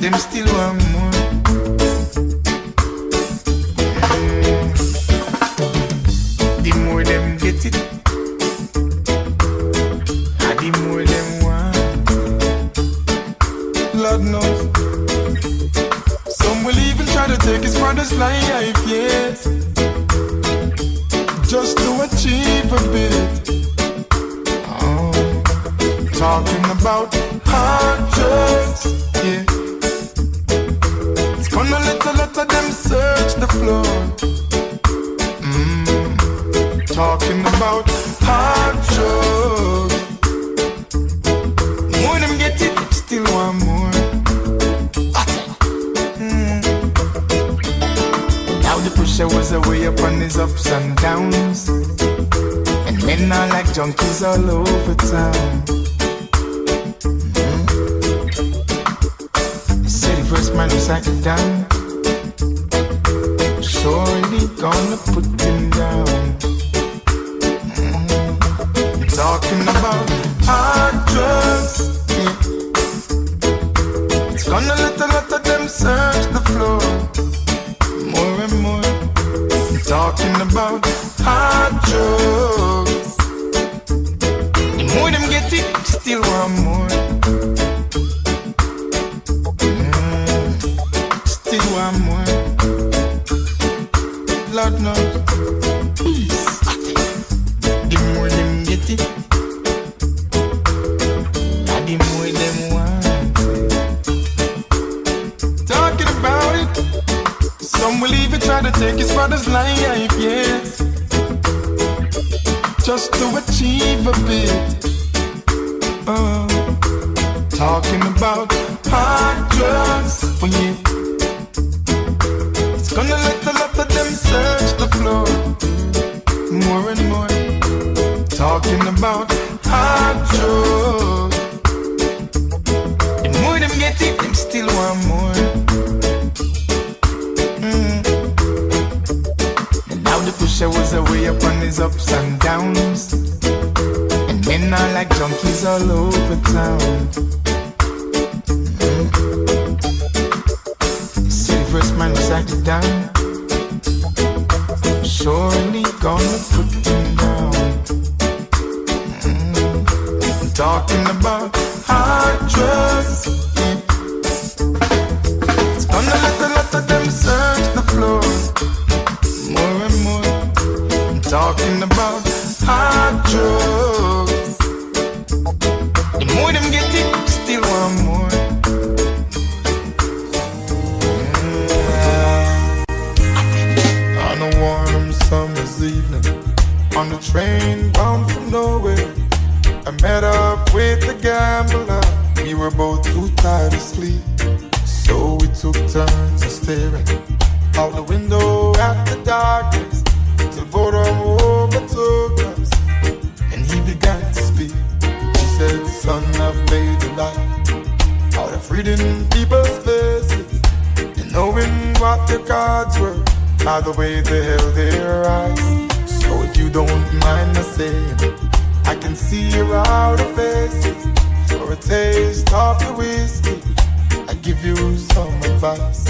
them still want more. The more them get it, the more them want. Lord knows. Some will even try to take his brother's life, yes, just to achieve a bit. Oh, talking about hard drugs, yeah. It's gonna let a lot of them search the floor. Talking about hard drugs. More them get it, still want more. Now the pusher was away up on his ups and downs, and men are like junkies all over town. He said the first man who sat it down, surely gonna put him down. Talking about hard drugs, yeah. It's gonna let a lot of them search the floor. More and more. Talking about hard drugs. The more them get it, still want more. Still want more. Lord knows. The more them get it, the more them want it. Talking about it. Some will even try to take his brother's life, yes, just to achieve a bit. Talking about hard drugs, oh yeah. It's gonna let a lot of them search the floor. More and more. Talking about hard drugs. The more them get it, them still want more. The pusher was away up on his ups and downs, and men are like junkies all over town. See the first man who sat it down, surely gonna put him down. Talking about hard drugs, yeah. It's gonna let a lot of them search the floor. More and more. I'm talking about hard drugs. The more them get it, still want more. On a warm summer's evening, on the train bound from nowhere, I met up with a gambler. We were both too tired to sleep, so we took turns of staring out the window at the darkness till boredom overtook us, and he began to speak. He said, "Son, I've made a life out of reading people's faces and knowing what their cards were by the way they held their eyes. So if you don't mind me saying, I can see your outer faces. For a taste of the whiskey, I give you some advice."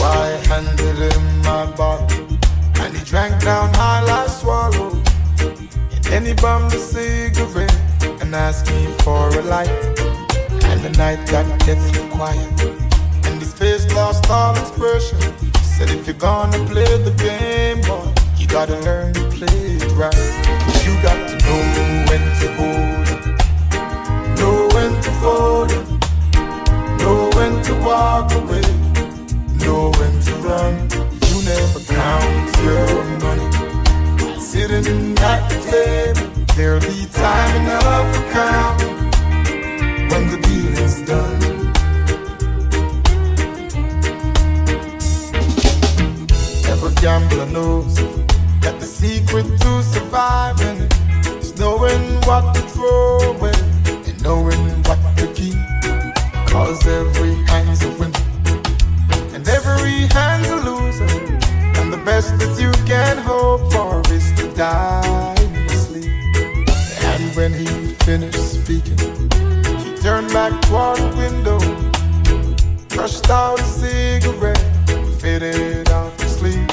I handed him my bottle, and he drank down all I swallowed. And then he bummed a cigarette and asked me for a light. And the night got deathly quiet, and his face lost all expression. He said, "If you're gonna play the game, boy, you gotta learn to play it right. You got to know when to hold it, know when to fold it, know when to walk away, know when to run. You never count your money sitting at the table. There'll be time enough for counting when the deal is done." Every gambler knows that the secret to surviving is knowing what to throw away and knowing what to keep. 'Cause every hand's a winner and every hand's a loser, and the best that you can hope for is to die in your sleep. And when he finished speaking, he turned back toward the window crushed out a cigarette, faded off to sleep.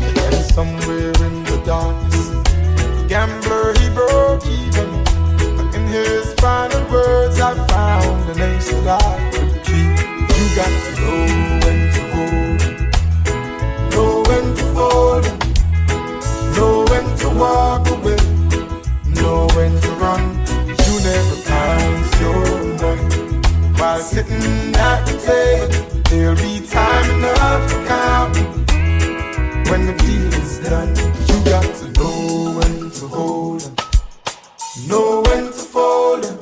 And somewhere in the darkness, the gambler he broke even. But in his final words, I found an ace that I could keep. You got to know when to hold him, know when to fold him, know when to walk away, know when to run. You never count your money while sitting at the table. There'll be time enough for counting when the deal is done. You got to know when to hold him, know when to fold him,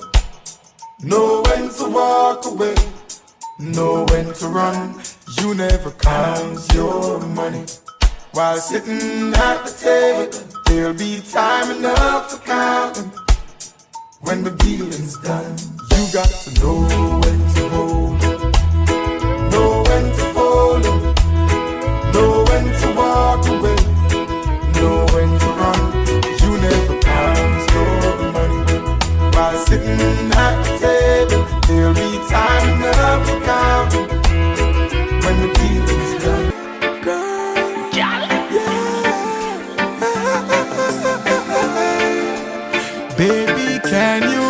know when to walk away, know when to run. You never count your money while sitting at the table. There'll be time enough for counting when the dealing's done. You got to know when to hold him, know when to fold him, know when to walk away, know when to run. You never count your money while sitting at the table. There'll be time enough for counting when the dealing's done. Girl, yeah. Baby, can you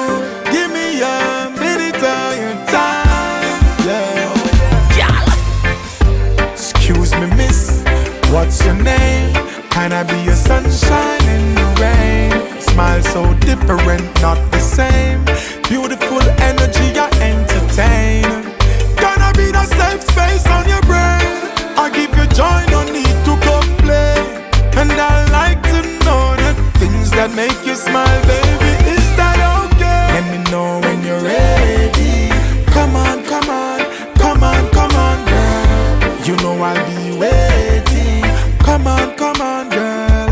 give me a minute of your time? Yeah. Excuse me, miss, what's your name? Can I be your sunshine in the rain? Smile so different, not the same. Beautiful energy, I entertain. Gonna be the safe space on your brain. I give you joy, no need to complain. And I like to know the things that make you smile, baby. Is that okay? Let me know when you're ready. Come on, come on, come on, come on, girl. You know I'll be waiting. Come on, girl.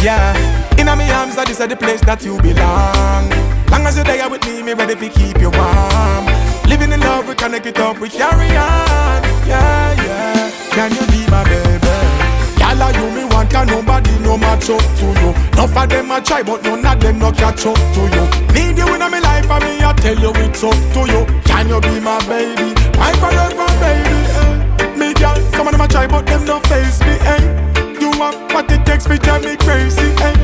Yeah, in my arms, that is the place that you belong. Long as you're there with me ready to keep you warm. Living in love, we connect it up, we carry on. Yeah, yeah. Can you be my baby? Y'all you me want, can nobody no match up to you. Enough of them I try, but none of them no catch up to you. Need you in my life, and me I tell you it's up to you. Can you be my baby? My forever baby, eh? Me girl, some of them I try, but them don't face me, eh? You have what it takes me, drive me crazy, eh?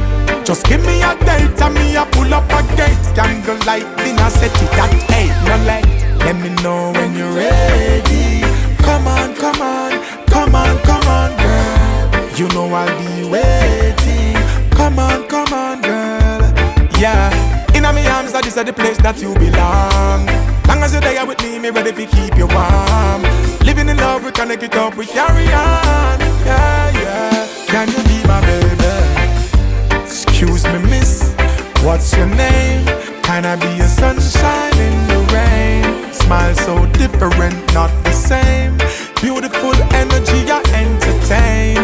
Just give me a date, and me I pull up a gate. Candlelight dinner, set it at 8, no light. Let me know when you're ready. Come on, come on, come on, come on, girl. You know I'll be waiting. Come on, girl. Yeah, in my arms, that is the place that you belong. Long as you're there with me ready to keep you warm. Living in love, we connect it up, we carry on. Yeah, yeah. Can you be my baby? Excuse me, miss, what's your name? Can I be your sunshine in the rain? Smile so different, not the same. Beautiful energy, I entertain.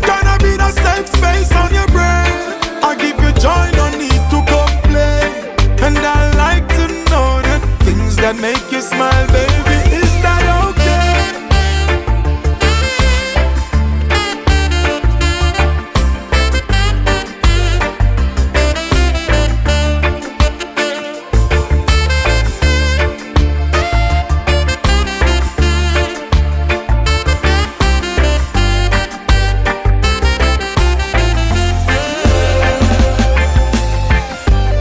Gonna be the safe space on your brain. I give you joy, no need to complain. And I like to know the things that make you smile, baby. Is that okay?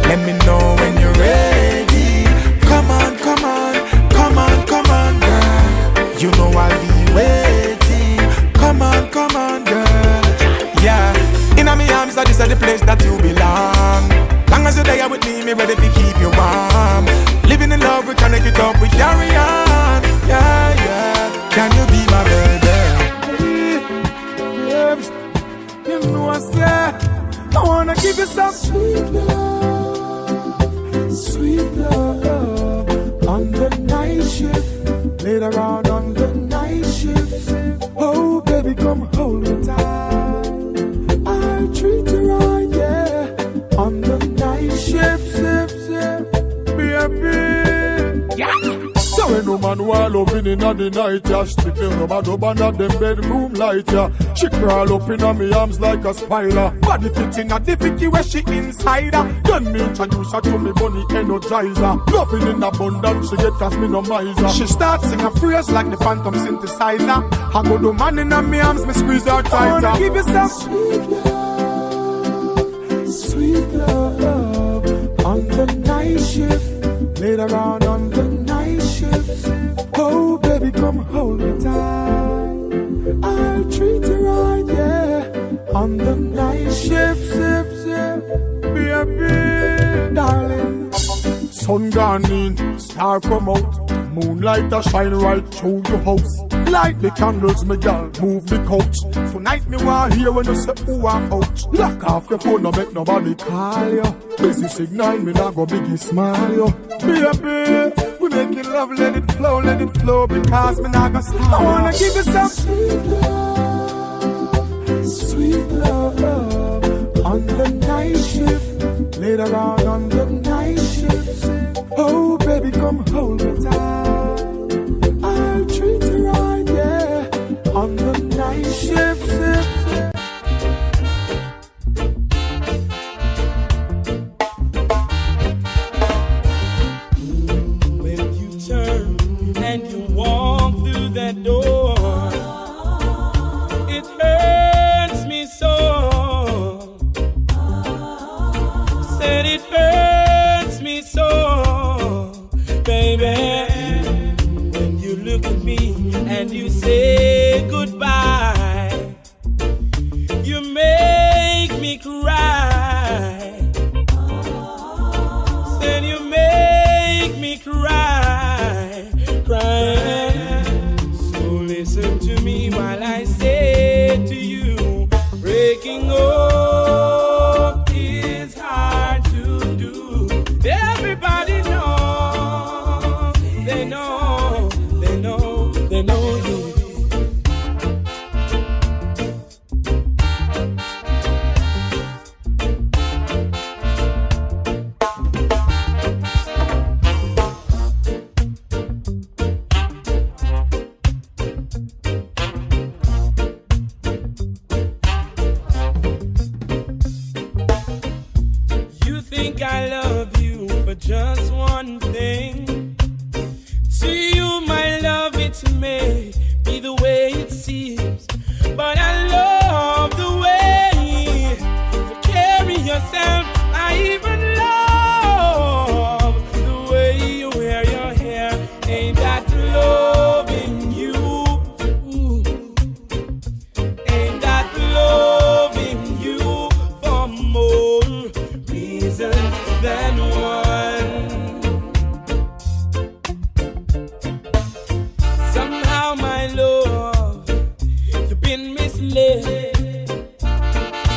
Let me know when you're ready. Come on, come on, come on, come on, girl. You know I'll be waiting. Come on, girl. Yeah, in my arms, that is the place that you belong. Long as you're there with me ready to keep you warm. Living in love, we connect it up, we carry on. Yeah, yeah. Can you be my baby? You know I said I wanna give you some sweet love, sweet love. On the night shift, later on the night shift. Oh baby, come hold me tight. I'll treat you right, yeah. On the night shift, when no man while loving in the night, yeah. Strictly rubber dub under them bedroom light, yeah. She crawl up in me arms like a spider. Body fitting at the 50 where she inside her. Then me introduce her to me bunny energizer. Loving in abundance, she get as me no miser. She starts sing a phrase like the phantom synthesizer. I go do man in me arms, me squeeze her tighter. I wanna give you some sweet love on the night shift. Later on the night shift. Oh baby, come hold me tight. I'll treat you right, yeah. On the night shift, baby, darling. Sun gone in, star come out. Moonlight a shine right through your house. Light the candles, me girl, move the couch. Tonight me want hear when you say ooh I'm out. Lock off your phone, no make nobody call you. Busy signal, me not go biggie smile you. Baby, we making love, let it flow, because me not go stop. I wanna give you some sweet love on the night shift. Later on the night shift. Oh baby, come hold me tight. I'll treat you right, yeah. On the night shift. When you turn and you walk through that door, it hurts me so. Said it hurts me so, baby. When you look at me and you say goodbye, you make me cry. Said you make me cry, cry. So listen to me while I say to you, breaking up is hard to do. Everybody knows, they know you. You think I love you for just one thing. To you, my love, it may be the way it seems, but I love the way you carry yourself. I even love the way you wear your hair. Ain't that loving you? Ooh. Ain't that loving you for more reasons than one? Somehow, my love, you've been misled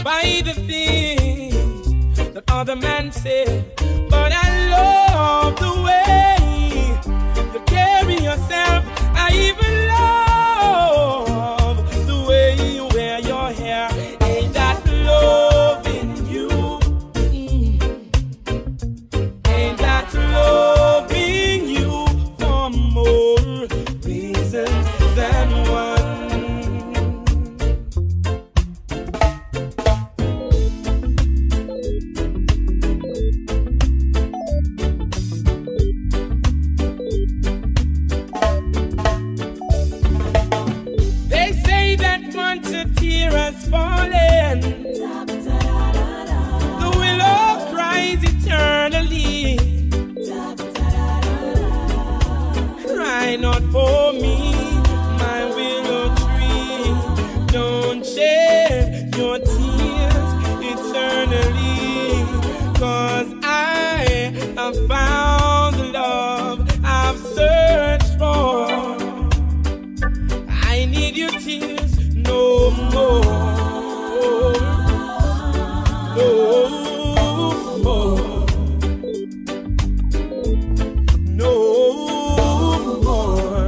by the things that other men say. But I love the way you carry yourself. I even love the way you wear your hair. Ain't that loving you? Ain't that loving you for more reasons than one? They say that once a tear has fallen, the willow cries eternally. Cry not for me, my willow tree. Don't shed your tears eternally. 'Cause I have found the love I've searched for. I need your tears no more. No more. No more.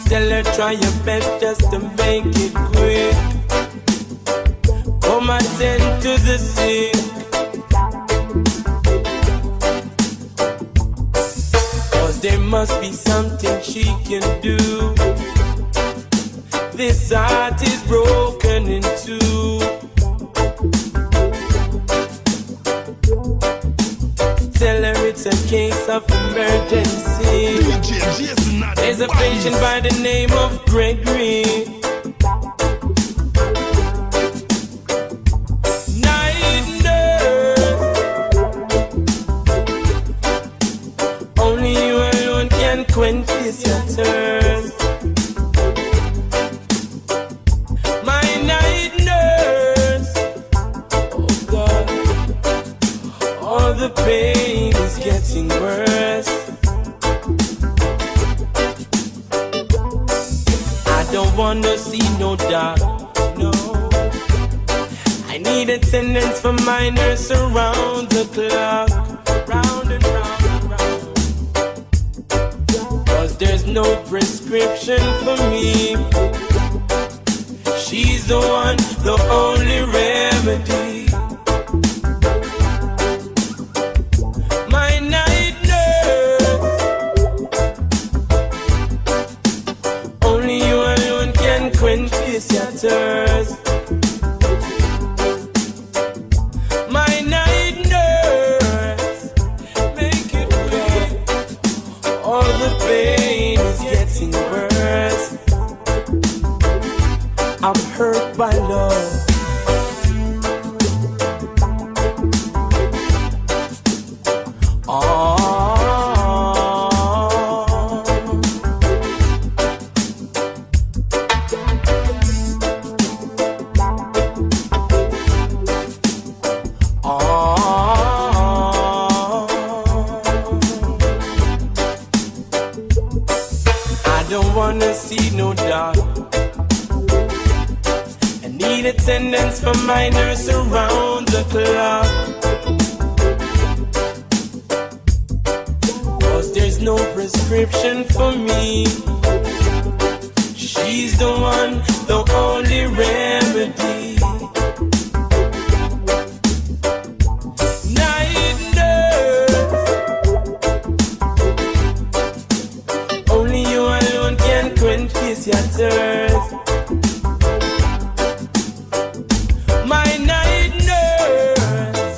Tell her try your best just to make it quick. Come attend to the sick. Cause there must be something she can do. This heart is broken in two. Tell her it's a case of emergency. There's a patient by the name of Gregory. Night nurse, only you alone can quench this your thirst. My night nurse, oh God, all the pain is getting worse. I don't wanna see no dark, no. I need attendance for my nurse around the clock, round and round and round. Cause there's no prescription for me. She's the one, the only remedy. My night nurse, only you alone can quench this your thirst. My night nurse, make it quick. All the pain is getting worse. I'm hurt by love. I don't wanna see no dark. I need attendance for my nurse around the clock. Cause there's no prescription for me. She's the one, the only remedy. Night nurse, only you alone can quench this your thirst. My night nurse,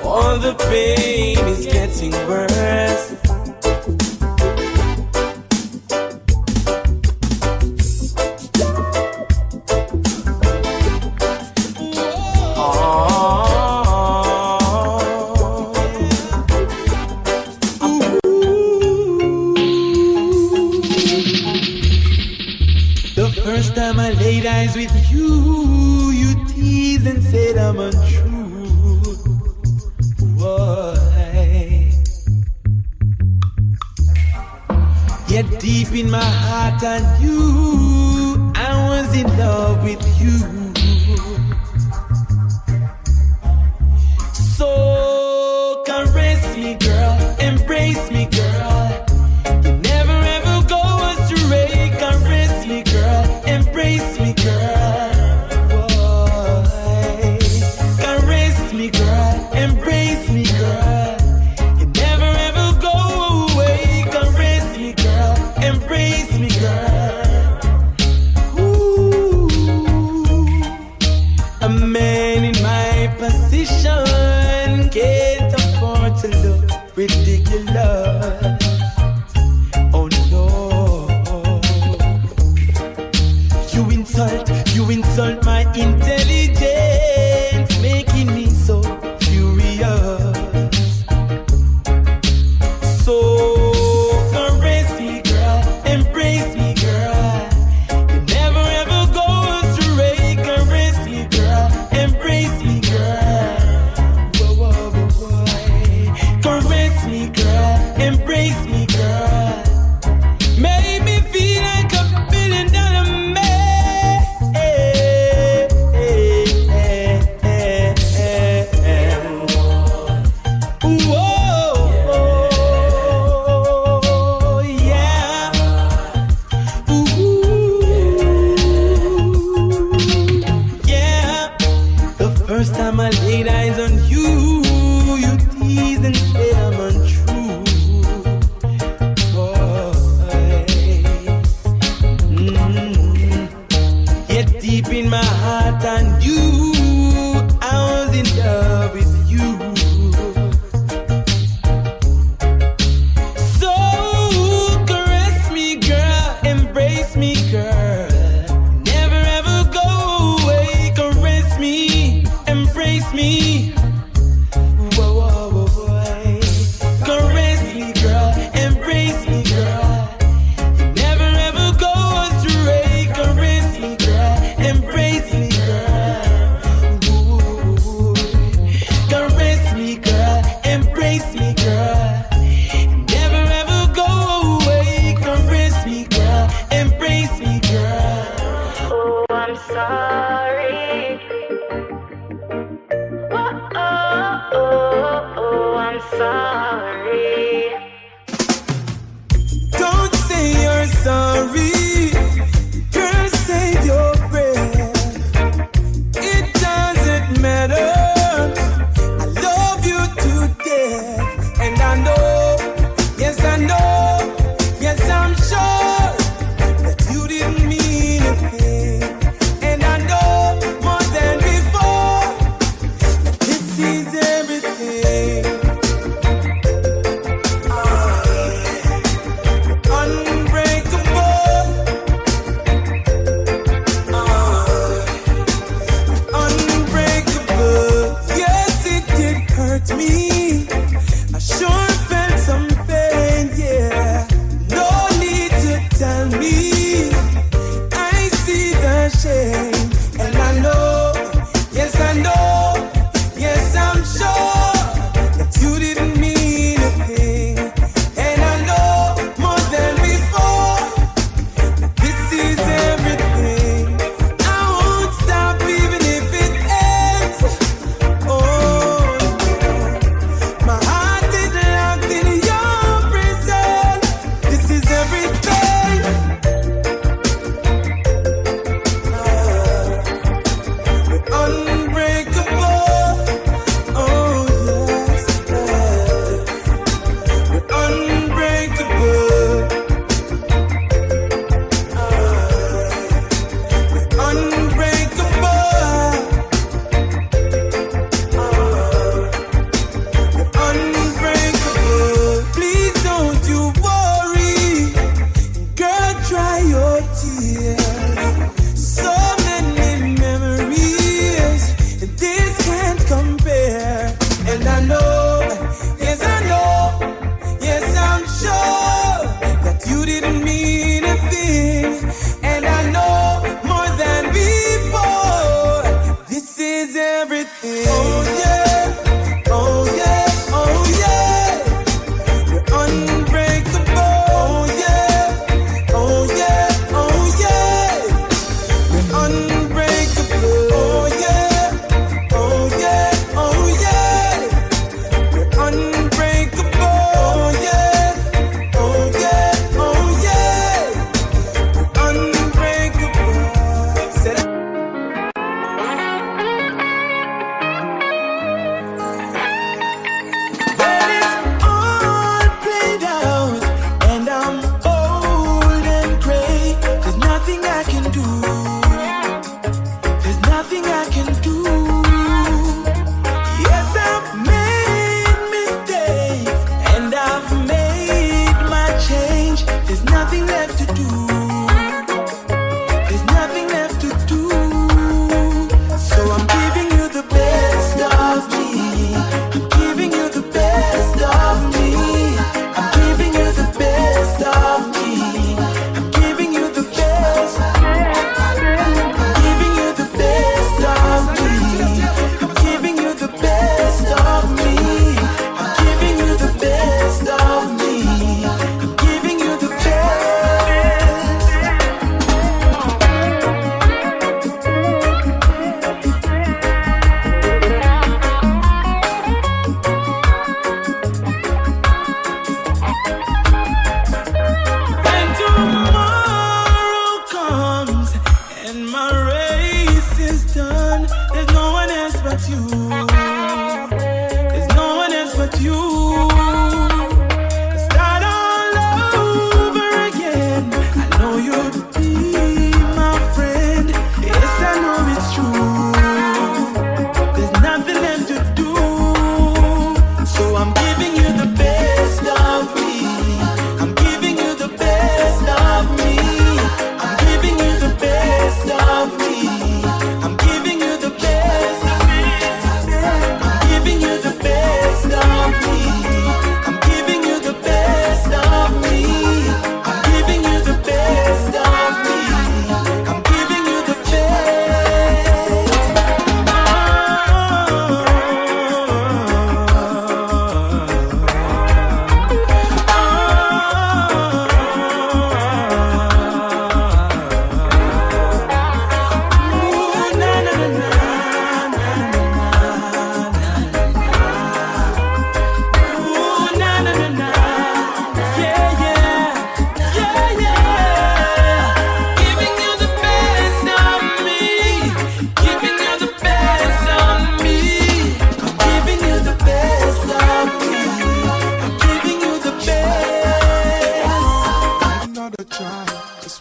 all the pain is getting worse. The first time I laid eyes with you, you teased and said I'm untrue. Why? Yet deep in my heart I knew I was in love with you. So caress me, girl, embrace me, girl. You never ever go astray. Caress me, girl, embrace me, girl. Why? Caress me, girl, embrace me, girl. You never ever go away. Caress me, girl, embrace me, girl. Ooh. A man in my position can't afford to look ridiculous. Oh no. You insult my intelligence, making me so furious. So caress me, girl, embrace me, girl. You never ever go astray. Caress me, girl, embrace me, girl. Whoa, whoa, whoa, whoa. Caress me, girl, embrace me, girl. Make me feel like $1 billion man. Whoa, yeah. me, girl. Never ever go away. Caress me, girl. Embrace me, girl. Oh, I'm sorry. Oh, I'm sorry. Don't say you're sorry. Girl, save your breath. It doesn't matter. I love you to death. And I know, yes I know, yes I'm sure that you didn't mean a thing. And I know more than before that this is everything. Unbreakable,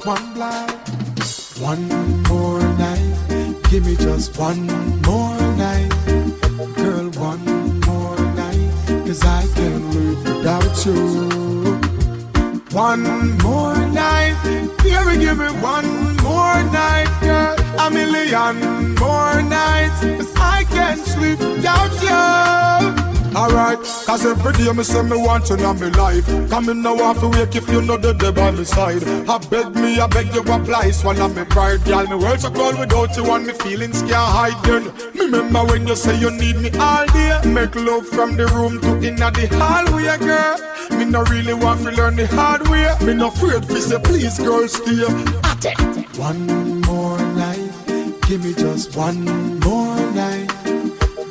just one blind. One more night, give me just one more night. Girl, one more night, 'cause I can't live without you. One more night, baby, give me one more night, girl. A million more nights, 'cause I can't sleep without you. Alright, 'cause every day me say me want you in my life. Come in now off to wake if you know the day by my side. I beg you apply, swallow me pride. Girl, me world so cold without you and me feelings can't hide. Then remember when you say you need me all day. Make love from the room to inna the hallway, girl. Me no really want to learn the hard way. Me no afraid to say please, girl, stay. One more night, give me just one more night.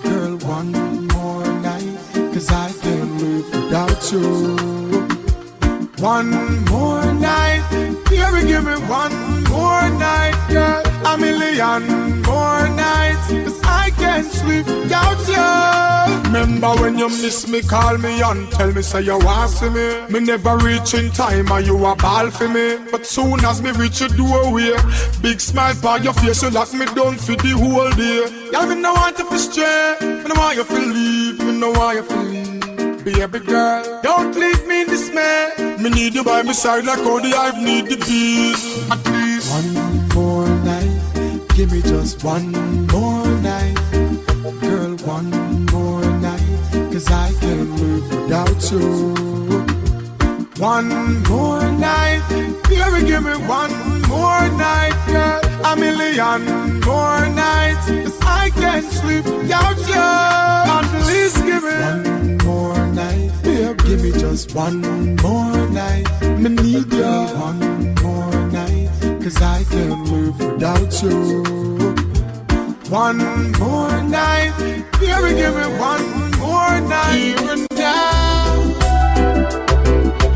Girl, one more night, 'cause I can't live without you. One more night, baby, give me one more night, girl. A million more nights, 'cause I can't sleep without you. Remember when you miss me, call me and tell me say you want see me. Me never reach in time and you a ball for me. But soon as me reach your doorway, big smile by your face, you lock me down for the whole day. Y'all me no want you to stray, me no want you to leave, me no want you to leave. Baby girl, don't leave me in dismay. Me need you by my side like how the hive need the bees. At least one more night, give me just one more night. Girl, one more night, 'cause I can't live without you. One more night, baby, give me one more night, girl. A million more nights, 'cause I can't sleep without you. At least give me one more night, baby, give me just one more night. Me need you one more night, 'cause I can't live without you. One more night, baby, give me one more night. Here and now,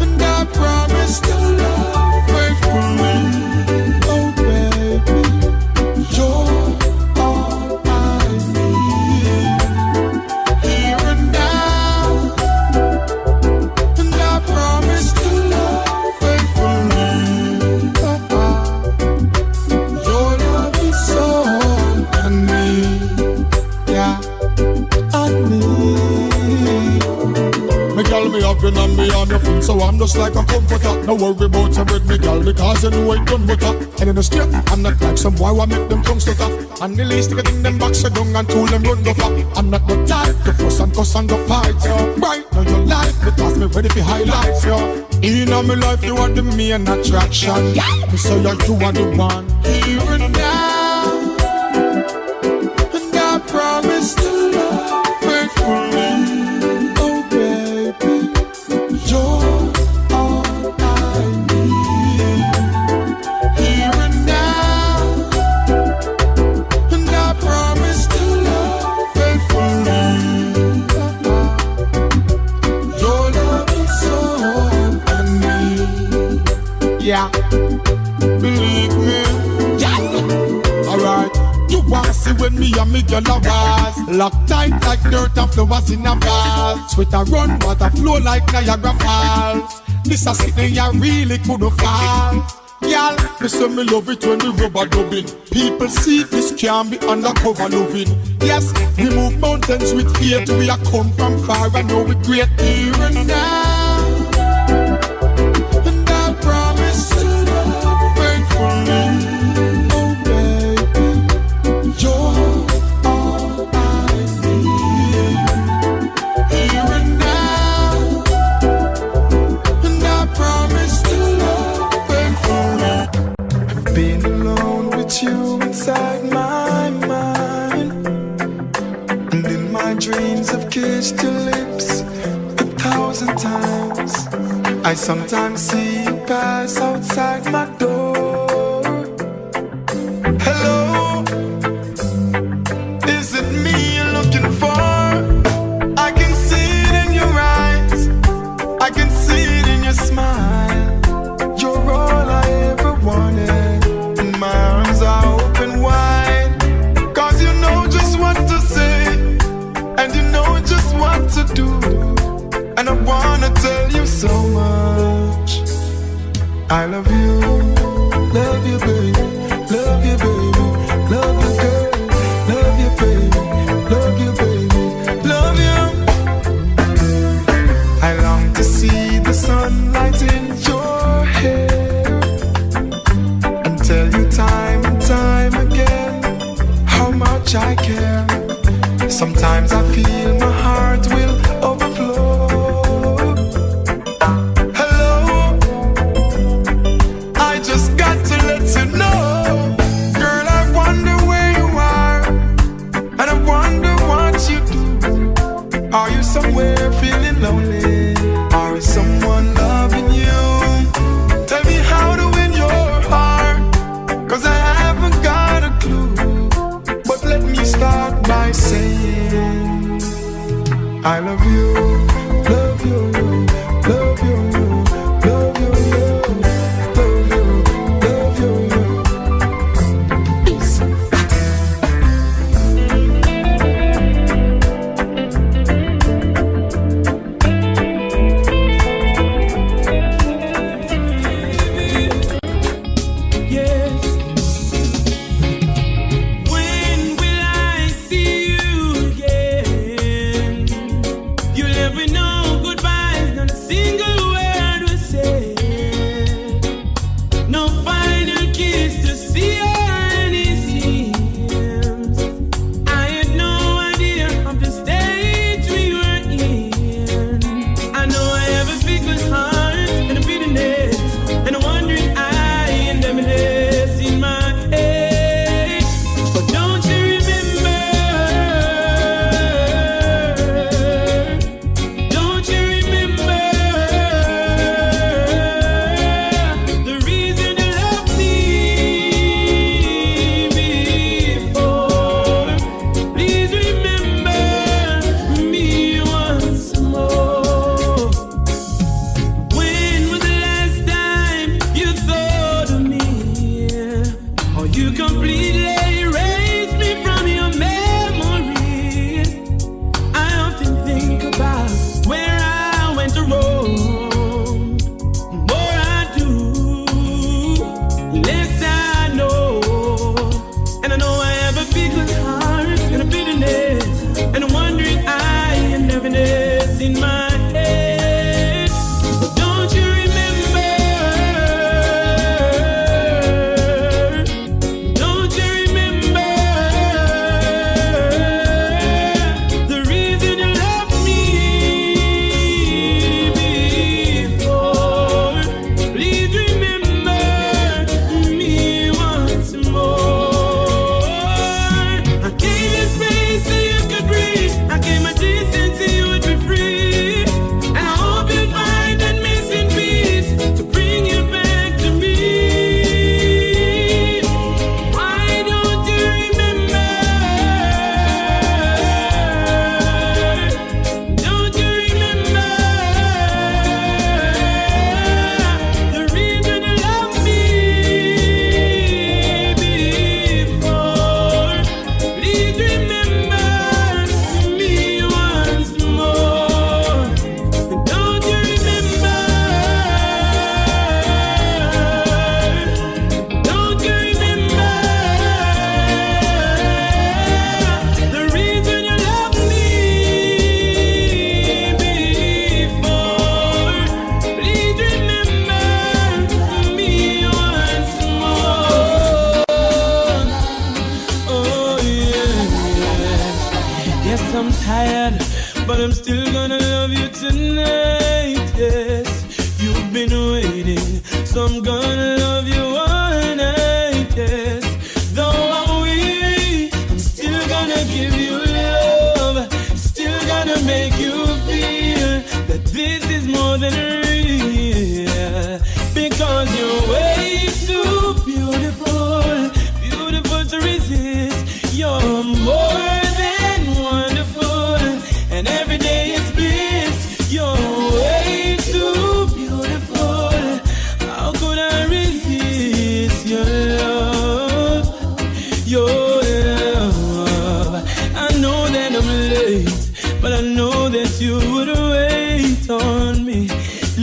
and I promise to love faithfully. Oh baby, you're all I need. Here and now, and I promise to love faithfully. Your love is so I need, yeah, I need. Me girl, me have you and me on your feet, so I'm just like a comforter. No worry about your bread, me girl, because you know it done butter. And in the street, I'm not like some boy who make them tongue stutter. And the least thing them back so down and tool them run go far. I'm not the type to fuss and cuss and go fight, yo. Right now your life, because me ready for highlights, yo. In all my life, you are the main attraction. Me say you are the one. Here and now, and I promise to love faithfully. Oh baby, you're all I need. Here and now, and I promise to love faithfully. Your love is all I need. Yeah, believe me. Alright, you wanna see when me and me girl a was locked tight like dirt and flowers in a vase. Sweat a run, water flow like Niagara Falls. This a sitting you really couldn't fall. Y'all, me say me love it when we rubber dubbing. People see this can be undercover loving. Yes, we move mountains with faith. We are come from far and know we great here and now. And I promise to love faithfully. Oh baby, you're all I need. Here and now, and I promise to love faithfully. I've been alone with you inside my mind, and in my dreams I've kissed your lips 1,000 times. I sometimes see you pass outside my door. Hello, is it me you're looking for? I can see it in your eyes, I can see it in your smile. You're all I ever wanted, and my arms are open wide. 'Cause you know just what to say, and you know just what to do. And I wanna tell you so much. I love you, love you, baby, love you, baby, love you, girl, love you, baby, love you, baby, love you. I long to see the sunlight in your hair and tell you time and time again how much I care. Sometimes I feel my heart will overflow. Hello, I just got to let you know, girl, I wonder where you are, and I wonder what you do. Are you somewhere feeling lonely? Or is someone loving you? Tell me how to win your heart, 'cause I haven't got a clue. But let me start by saying I love you, love you, love you, love you, love you, love you, love you. Peace.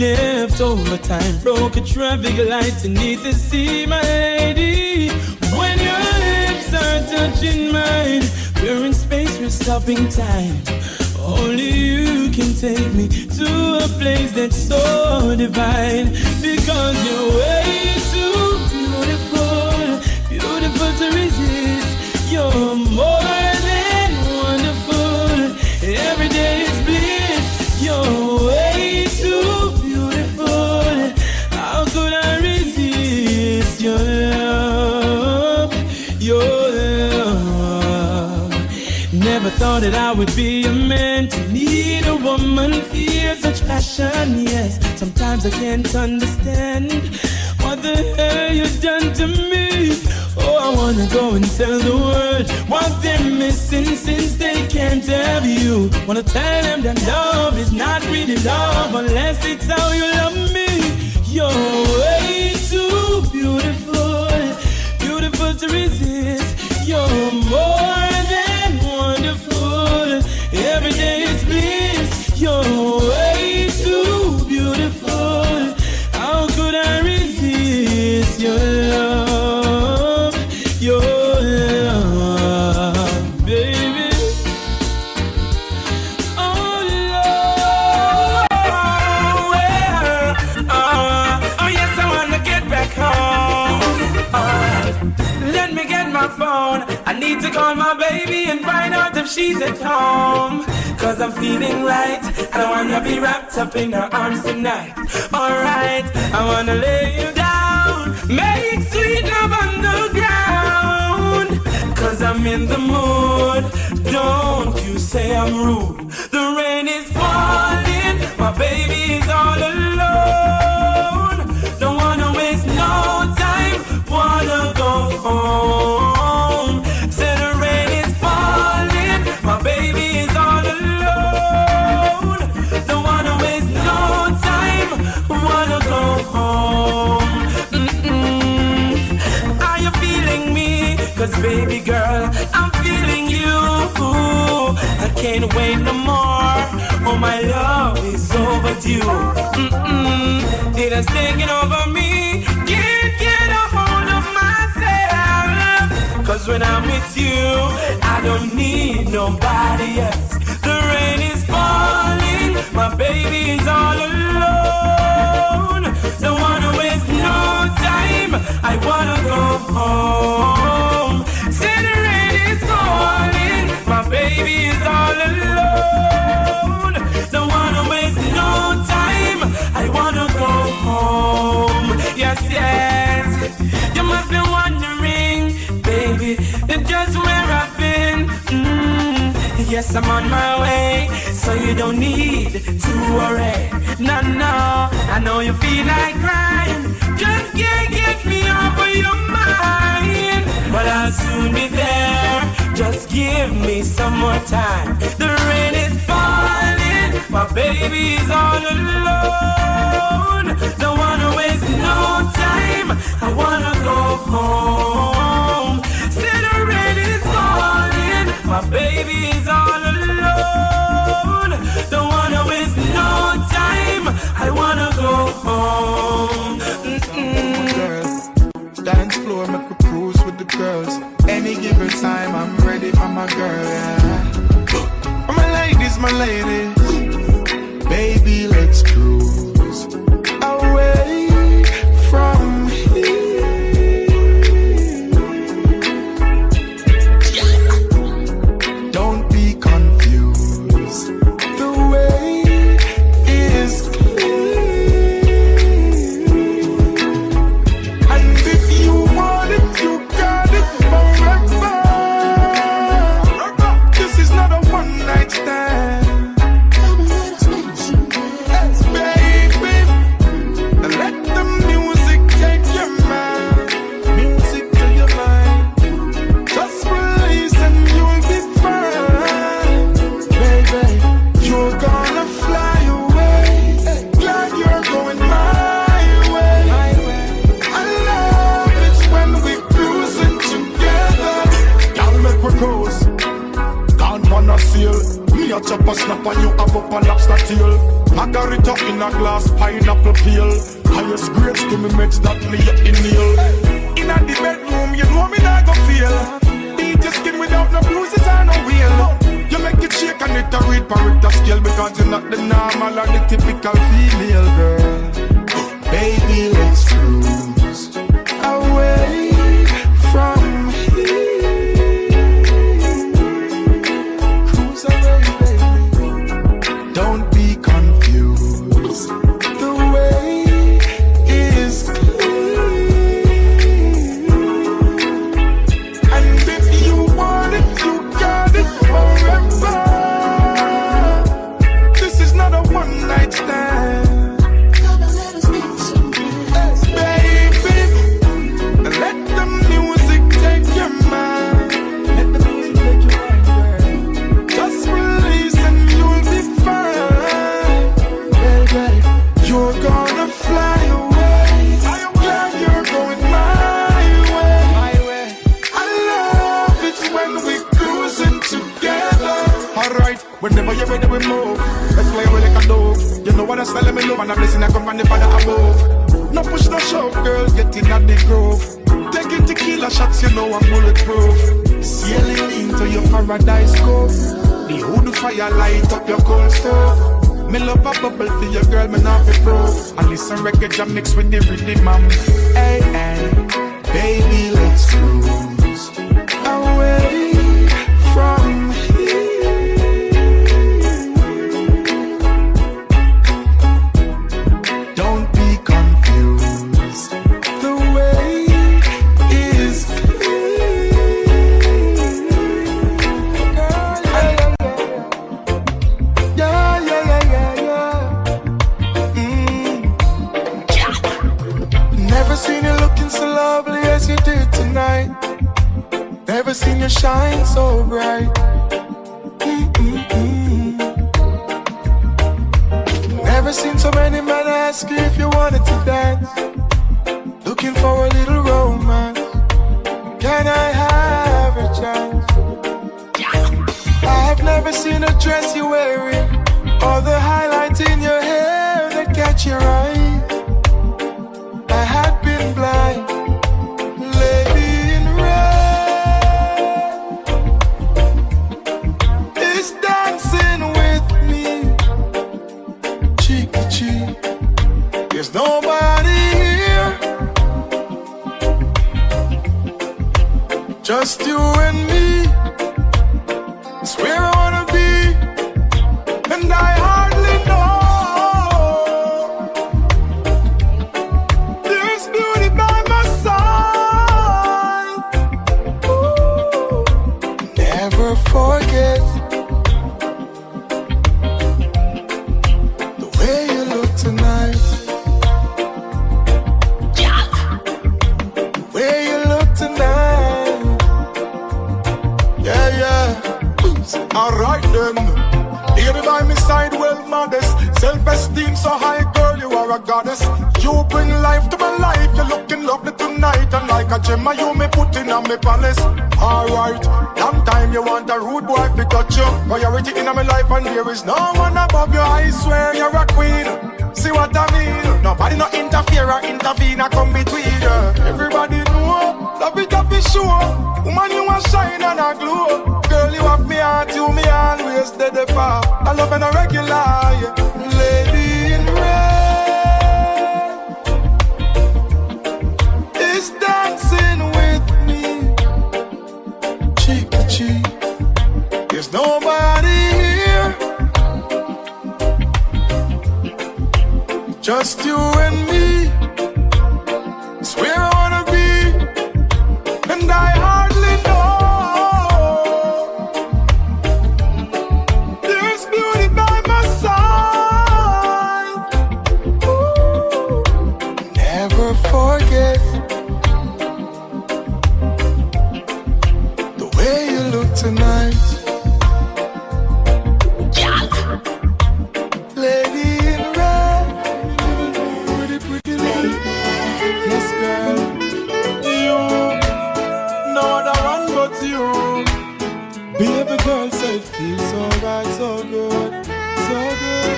left overtime. Broke a traffic light and need to see my lady. When your lips are touching mine, we're in space, we're stopping time. Only you can take me to a place that's so divine. Because you're way too beautiful, beautiful to resist. You're more than wonderful, every day is bliss. You're way too beautiful, how could I resist your love, your love? Never thought that I would be a man to need a woman, feel such passion, yes. Sometimes I can't understand what the hell you done to me. Oh, I wanna go and tell the world what they're missing since they can't have you. Wanna tell them that love is not really love unless it's how you love me. You're way too beautiful, beautiful to resist. You're more than wonderful, every day is bliss. You're way too beautiful, how could I resist your love, your love, baby? Oh, Lord, oh yes, I wanna get back home. Let me get my phone, I need to call my baby and find out if she's at home. Cause I'm feeling right, I don't wanna be wrapped up in her arms tonight. Alright, I wanna lay you down, make sweet love on the ground. Cause I'm in the mood, don't you say I'm rude. The rain is falling, my baby is all alone. Don't wanna waste no time, wanna go home. Say the rain is falling, my baby is all alone. Don't wanna waste no time, wanna go home. Are you feeling me? Cause baby girl, I'm feeling you. I can't wait no more, oh my love is overdue. It has taken over me, can't get a hold of myself. Cause when I'm with you, I don't need nobody else. The rain is falling, my baby is all alone. Don't wanna waste no time, I wanna go home. Say the rain is falling, my baby is all alone. Don't wanna waste no time, I wanna go home. Yes, yes, you must be wondering, baby, just where I've been. Yes, I'm on my way, so you don't need to worry. No, no, I know you feel like crying, just can't get me off of your mind. But I'll soon be there, just give me some more time. The rain is falling, my baby's all alone. Don't wanna waste no time, I wanna go home. Say the rain is falling, my baby is all alone. Don't wanna waste no time, I wanna go home. Dance floor, make a cruise with the girls. Any given time, I'm ready for my girl, yeah. For my ladies, baby, let's cruise away from here. Don't be confused, the way is clear. And if you want it, you got it forever. This is not a one-night stand. Yes, baby. up in a glass pineapple peel. Highest grades to me meds that me inhale. In a the bedroom, you know me not go feel. Beat your skin without no bruises or no wheel. You make it shake and it a read parita scale because you're not the normal or the typical female girl. Baby, let's cruise away from here. Cruise away, baby. Don't be confused. The way is clear. And if you want it, you got it forever. This is not a one-night stand. Whenever you're ready, we move. Let's play away like a dove. You know what I say, let me love, and a blessing I come from the Father above. No push, no shove, girl, get in at the grove. Taking tequila shots, you know I'm bulletproof. Sailing into your paradise cove. The hood fire light up your cold stove. Me love a bubble for your girl, me not be proof. And listen reggae jam mixed with the rhythm, man. Hey, hey, baby, let's cruise away from here. Never seen you shine so bright. Never seen so many men ask you if you wanted to dance. Looking for a little romance. Can I have a chance? I've never seen a dress you're wearing or the highlights in your hair that catch your eye. I had been blind. There's nobody here, just you and me. It's where I wanna be, and I hardly know. There's beauty by my side. Ooh. Never forget the way you look tonight. Alright then, lady by my side, well modest. Self-esteem so high, girl, you are a goddess. You bring life to my life, you're looking lovely tonight. And like a gem, you me put in on my palace. Alright, long time you want a rude boy to touch you. Priority in my life and there is no one above you. I swear you're a queen, see what I mean? Nobody no interfere or intervene or come between you. Everybody know, love it up is sure. Woman, you a shine and a glow. Girl, you have me heart, you me always dead far. I love and a regular, yeah. Lady in red is dancing with me, cheek to cheek. There's nobody here, just you and me. It's where I wanna be, and I hardly know. There's beauty by my side. Ooh. Never forget the way you look tonight. Lady in red, pretty, pretty lady. Yes, girl. You, no other one but you. Baby girl said it feels so right, so good, so good.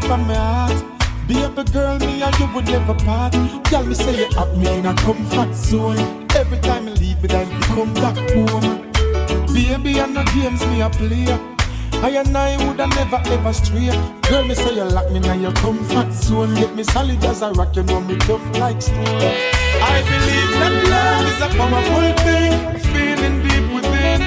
from my heart. Baby girl, me and you would never part. Tell me say you have me in a comfort zone. Every time you leave me, then you come back home. Baby, and no games me a play. I and I woulda never ever stray. Girl, me say you lock me in your comfort zone. Get me solid as a rock, you know me tough like stone. I believe that love is a powerful thing, feeling deep within.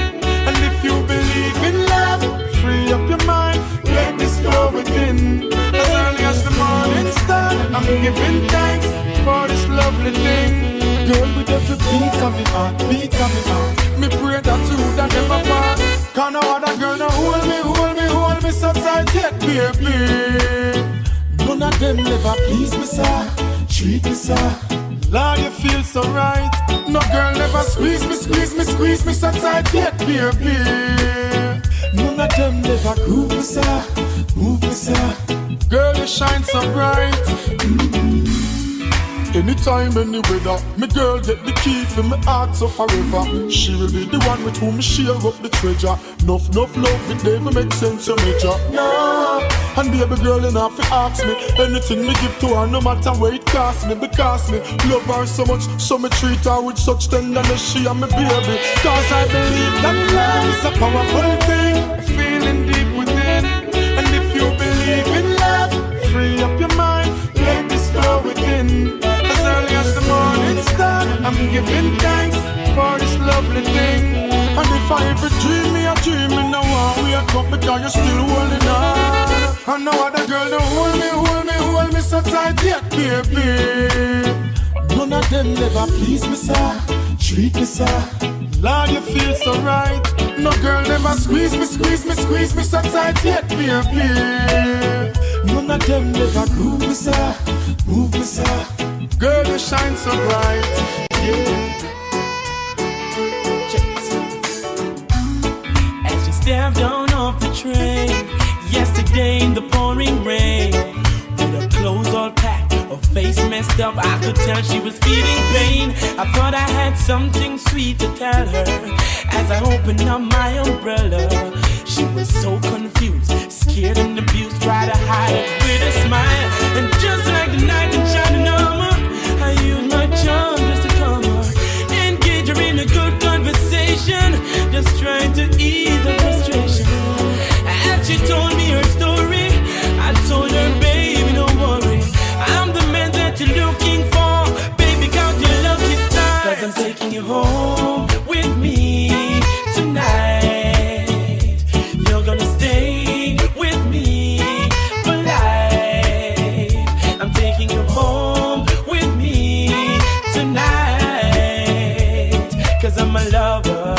And if you believe in love, free up your mind, let this flow within. As early as the morning star, I'm giving thanks for this lovely thing. Girl, with every beat of me heart, beat of me heart, me pray that you woulda never part. Can no other girl no hold me so tight yet, baby. None of them never please me, sir, treat me, sir. Lord, you feel so right. No girl never squeeze me so tight yet, baby. None of them never groove me, sir, move me, sir. Girl, you shine so bright. Anytime, any weather, me girl get the key for me heart so forever. She will be the one with whom me share up the treasure. Enough love, it never make sense to measure. No, and baby girl, you have to ask me anything me give to her, no matter where it costs me. Because me love her so much, so me treat her with such tenderness. She and me baby. Cause I believe that love is a powerful thing, feeling deep within. And if you believe in love, free up your mind, let this flow within. Early as the morning star, I'm giving thanks for this lovely thing. And if I ever dream me, I dream me now. We are up because you're still holding on. And no other girl don't hold me so tight yet, baby. None of them never please me, sir, treat me, sir. Lord, you feel so right. No girl never squeeze me so tight yet, baby. None of them never groove me, sir, move me, sir. Girl, you shine so bright, yeah. As she stepped down off the train yesterday in the pouring rain, with her clothes all packed, her face messed up, I could tell she was feeling pain. I thought I had something sweet to tell her as I opened up my umbrella. She was so confused, scared and abused, tried to hide it with a smile. And just like the night in shining armor, I used my charm just to calm her, engage her in a good conversation, just trying to ease her frustration. As she told me her story, I told her, baby, don't worry, I'm the man that you're looking for. Baby, count your lucky stars, 'cause I'm taking you home with me tonight. You're gonna stay with me for life. I'm taking you home with me tonight, 'cause I'm a lover,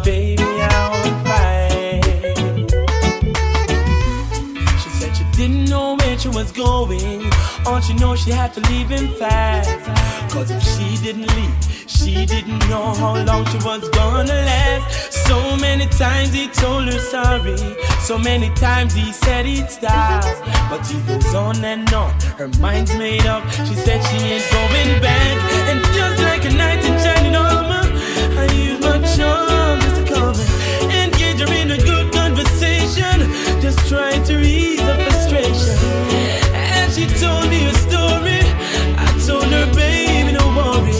baby, I won't fight. She said she didn't know where she was going, all she knows she had to leave him fast. 'Cause if she didn't leave, she didn't know how long she was gonna last. So many times he told her sorry, so many times he said he'd stop, but he goes on and on, her mind's made up. She said she ain't going back. And just like a knight in shining armor, I use my charm just to calm her, engage her in a good conversation, just trying to ease her frustration. And she told me her story, I told her, baby, don't worry,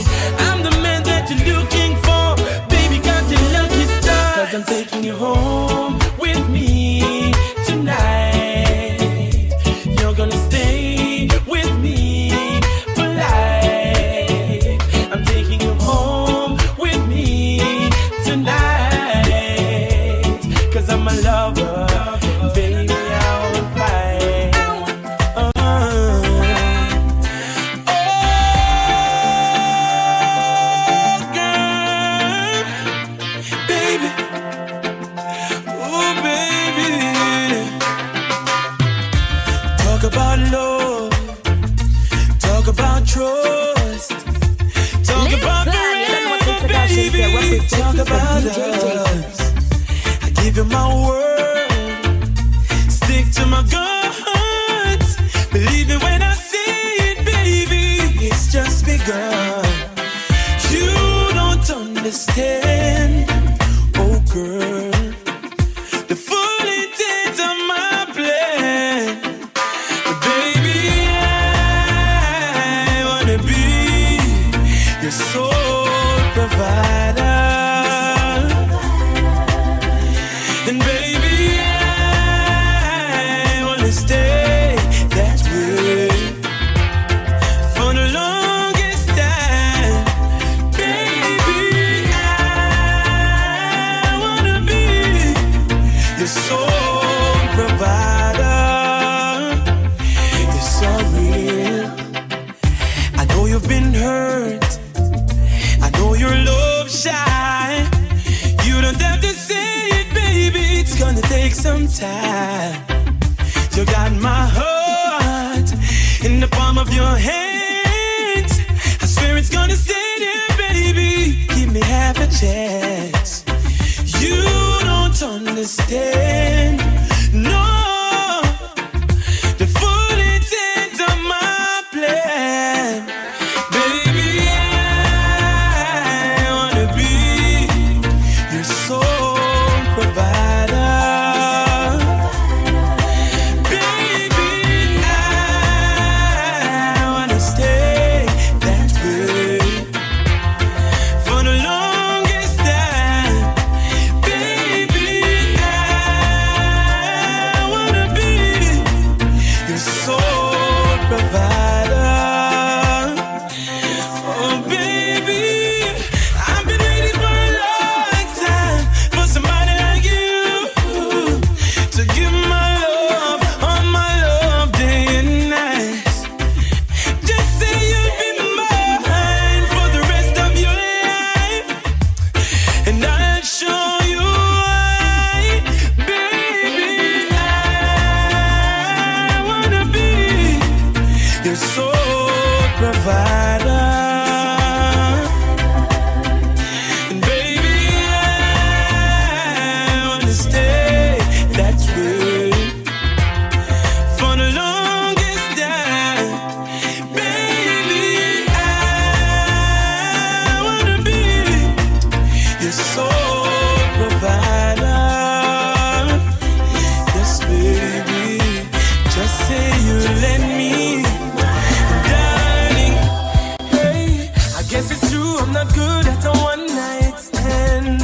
I'm the man that you're looking for. Baby, got your lucky star, 'cause I'm taking you home with me tonight. You're gonna stay with me for life. I'm taking you home with me tonight, 'cause I'm a lover, baby, I'll fight. Talk about love, talk about trust, talk about forever, baby, talk about us. I give you my word, stick to my guns, believe me when I say it, baby, it's just begun. You don't understand, oh girl, the full intent of my plan. But wanna stay that way for the longest time. Baby, I wanna be your sole provider. It's so real. I know you've been hurt. I know your love shy. You don't have to say it, baby. It's gonna take some time. You got my heart in the palm of your hands. I swear it's gonna stay there, baby. Give me half a chance. You don't understand, no, the full intent of my plan. Baby, I wanna be your sole provider. Baby, I wanna stay that way for the longest time. Baby, I wanna be your sole provider. Oh, baby, I've been waiting for a long time for somebody like you to give my love, all my love, day and night. Just say you'll be mine for the rest of your life, and I'll show you why. Baby, I wanna be your sole provider. And baby, I wanna stay that way for the longest time. Baby, I wanna be your sole provider. Yes, baby, just say you let me, darling. Hey, I guess it's true, I'm not good at a one night stand,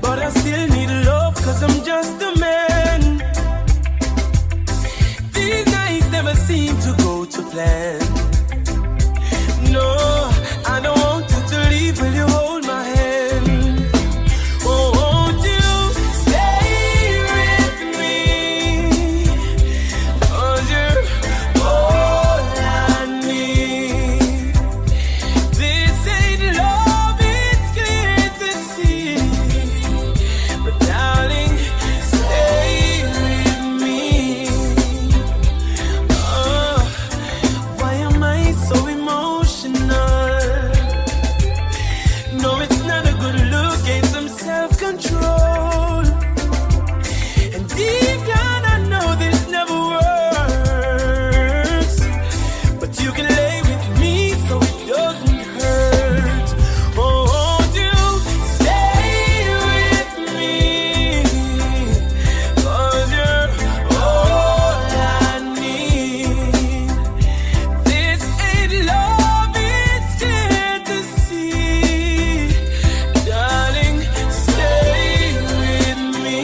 but I still need love, cause I'm just a man. These nights never seem to go to plan. No, I don't want you to leave. Will you hold my hand? Oh, won't you stay with me? 'Cause you're all I need. This ain't love, it's clear to see. But darling, stay with me. Oh, why am I so emotional? No, it's not a good look, gain some self-control. And deep down I know this never works, but you can lay with me so it doesn't hurt. Oh, won't you stay with me? 'Cause you're all I need. This ain't love, it's clear to see. Darling, stay with me.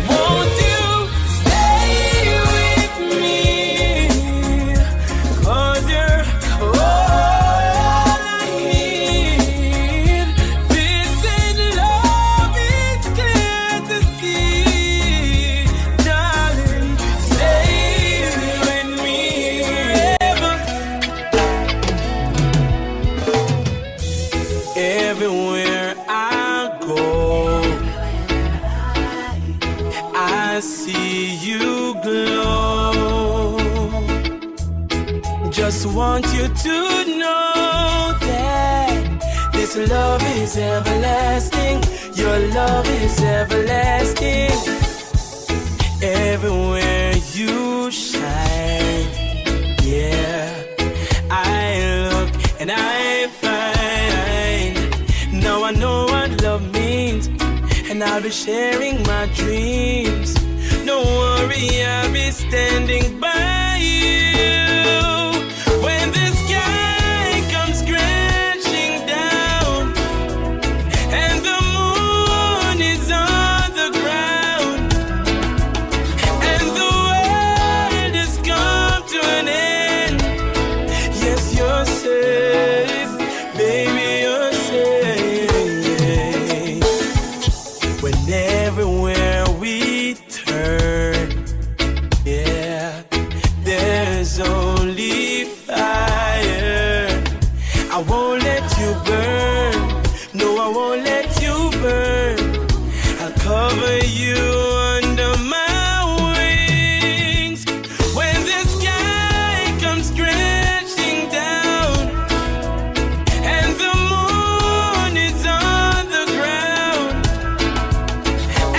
Won't you stay with me? 'Cause you're all I need. This ain't love, it's clear to see. Darling, stay with me forever. Everywhere I go, I see you glow. Just want you to know that this love is everlasting. Your love is everlasting. Everywhere you shine, yeah, I look and I find I'll be sharing my dreams. Don't worry, I'll be standing by you. When the sky comes crashing down and the moon is on the ground and the world has come to an end, yes, you're safe, baby, you're safe. When everywhere we turn, yeah, there's only fire. I won't let you burn, no, I won't let you burn. I'll cover you under my wings. When the sky comes crashing down and the moon is on the ground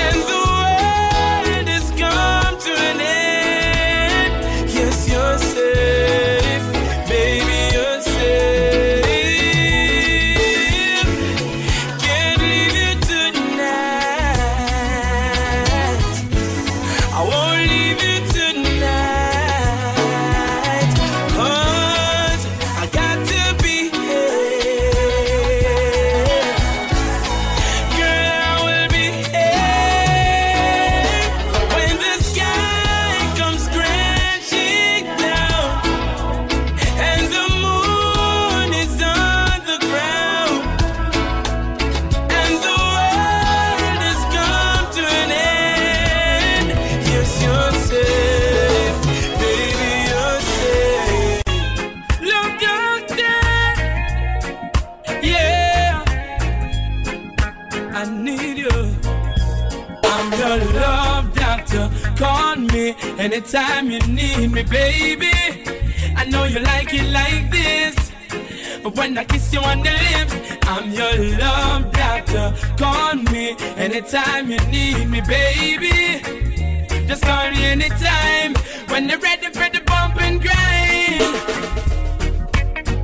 and the world has come to an end, yes, you're safe, baby, you're safe. Can't leave you tonight, I won't leave you tonight, 'cause I got to be here. Girl, I will be here when the sky comes crashing down and the moon is on the ground and the world has come to an end. Yes, you're safe, baby, you're safe. Love doctor, yeah, I need you. I'm your love doctor. Call me anytime you need me, baby. I know you like it like this. When I kiss you on the lips, I'm your love doctor. Call me anytime you need me, baby. Just call me anytime when you're ready for the bump and grind.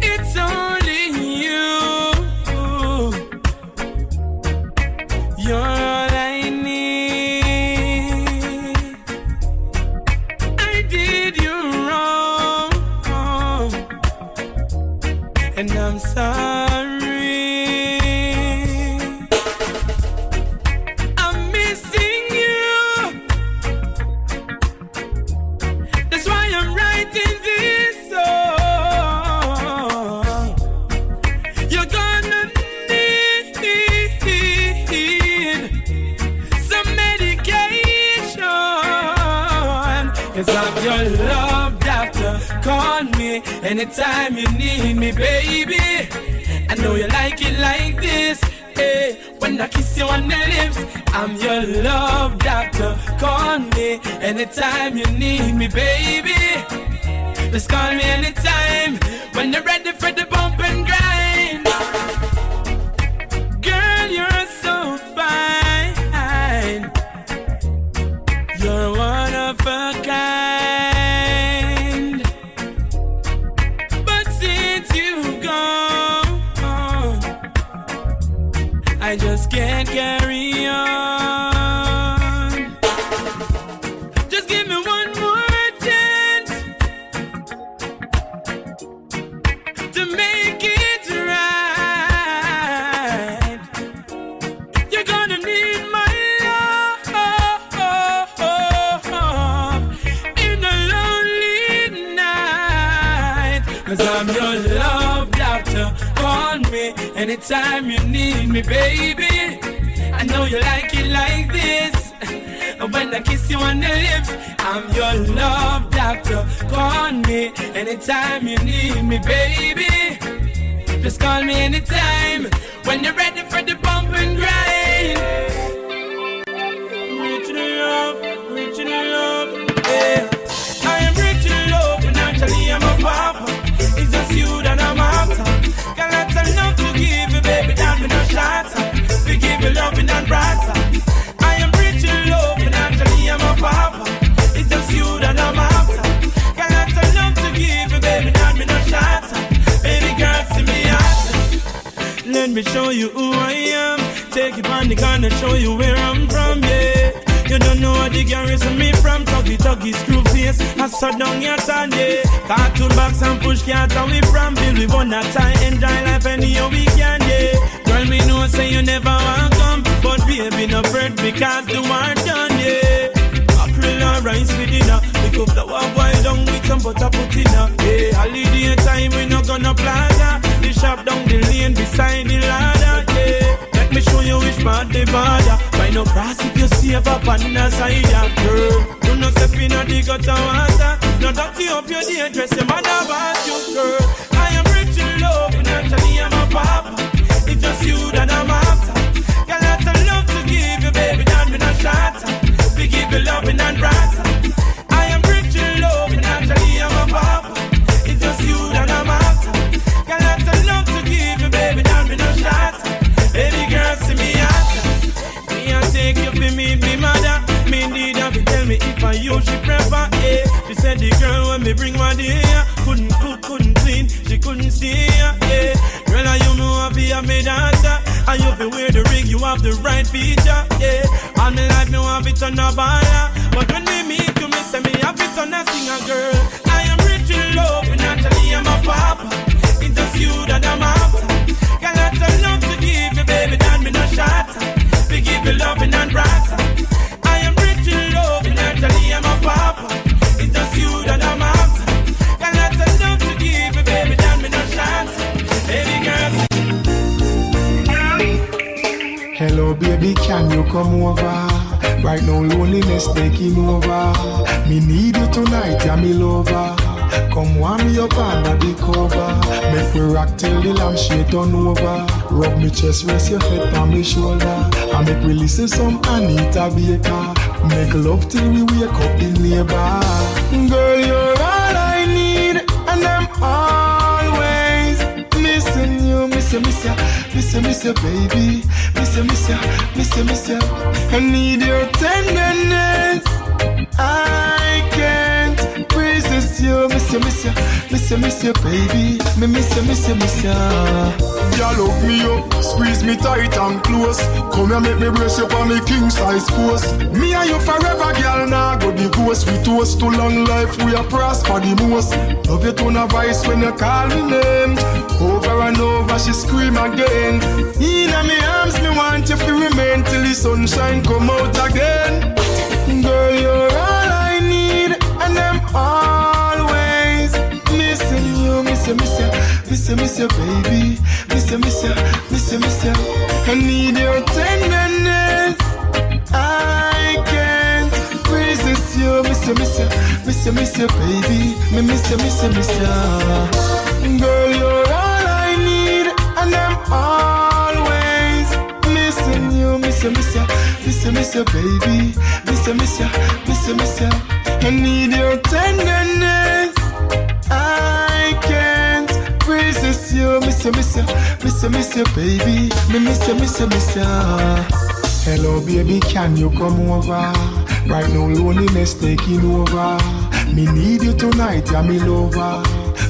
It's only you. You're all I need. I did you wrong, and I'm sorry. I'm missing you. That's why I'm writing this song. You're gonna need some medication, 'cause I'm your love doctor. Call me anytime you need me, baby. I know you like it like this. Hey, when I kiss you on the lips, I'm your love doctor. Call me anytime you need me, baby. Just call me anytime when you're ready for the bump and grind. Girl, you're so fine. You're one of a kind. But since you've gone, I just can't carry on. Just give me one more chance to make it right. You're gonna need my love in a lonely night, 'cause I'm your love doctor. Call me anytime you need me, baby. I know you like it like this. When I kiss you on the lips, I'm your love doctor. Call me anytime you need me, baby. Just call me anytime when you're ready for the bump and grind. Rich in love, yeah. I am rich in love, and actually I'm a papa. It's just you that I'm after. Got lots of love to give you, baby, that me no shatter. We give you love and brighter. I am rich in love, and actually I'm a papa. It's just you that I'm after. Got lots of love to give you, baby, that me no shatter. Baby girl, see me out. Let me show you who I am. take it on the gun and show you where I'm from, yeah. You don't know how the garrison me from Tuggy, screw face, I sat down your time, yeah. Cartoon box and push cats and we from Bill, we want that time, enjoy life any we can, yeah. Girl, me know say you never want come, but baby no afraid because the war done, yeah. Mackerel and rice with dinner, pick up the one boil down with some butter put in her, yeah. Holiday time we not gonna plaza, the shop down the lane beside the ladder, yeah. Let me show you which part they bother. Why no cross if you save up on the side, yeah, girl. Do not step in the gutter water. No dirty up your day, dress your mother about you, girl. I am rich in love, and actually I'm a papa. It's just you that I'm after. Got lots of love to give you, baby, don't be no shatter. We give you loving and brighter. I am rich in love, and actually I'm a papa. It's just you that I'm after. Got lots of love to give you, baby, don't be no shatter. Baby girl, see me after. Me a take you for me mother. Me need her to tell me if I you she prefer, eh. She said the girl when me bring one day, couldn't cook, couldn't clean, she couldn't see, eh. Girl, you know I be a me dancer. And you be wear the ring, you have the right feature, yeah. All my life, me have it on a baller. But when we meet you, me say me have it on a singer, girl. I am rich in love, and actually I'm a papa. It's just you that I'm after. Got lots of love to give you, baby, don't be no shatter. We give you loving and brighter. I am rich in love, and actually I'm a papa. It's just you that I'm after. Got lots of love to give you, baby, don't be no shatter. Baby girl. Hello baby, can you come over? Right now loneliness taking over. Me need you tonight, yeah me lover. Come warm me up under the cover. Make me rock till the lampshade turn over. Rub me chest, rest your head on me shoulder. And make we listen some Anita Baker. Make love till we wake up the neighbor. Girl, you're all I need, and I'm always missing you. Miss you, baby. Miss you. I need your tenderness. I can't resist you. Miss you, baby. Miss you. Y'all look me up, squeeze me tight and close. Come here, make me brace you on me king size post. Me and you forever, girl. Now go divorce. We toast to long life, we are prosper the most. Love you tone of voice when you call me name. Over and over, she scream again. In my arms, me want you to remain till the sunshine come out again. Girl, you're all I need, and I'm always missing you. Miss you, baby. Miss you. I need your tenderness. I can't resist you. Miss you, baby. Miss you. Girl, you're all I need, and I'm always missing you. Miss you, baby. Miss you. I need your tenderness. I can't resist you. Miss you, baby. Miss you. Hello, baby, can you come over? Right now, loneliness taking over. Me need you tonight, yeah, me lover.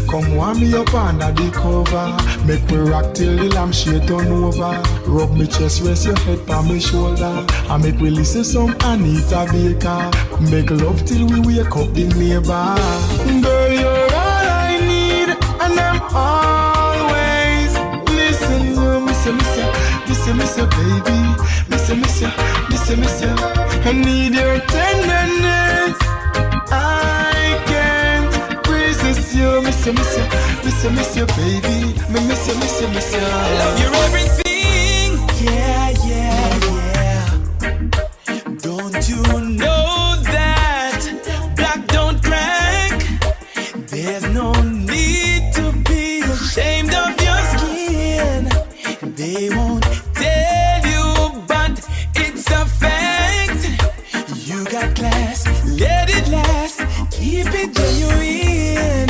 Come warm me up under the cover. Make me rock till the lampshade turn over. Rub me chest, rest your head on my shoulder. And make we listen some Anita Baker. Make love till we wake up the neighbor. Girl, you're all I need, and I'm always missing you. Miss you, baby. Miss you. I need your tenderness. I can't resist you. Miss you, baby. Miss you. I love your everything. Yeah. Don't you know that black don't crack? There's no need to be ashamed of your skin. They won't tell you, but it's a fact. You got class, let it last. Keep it genuine.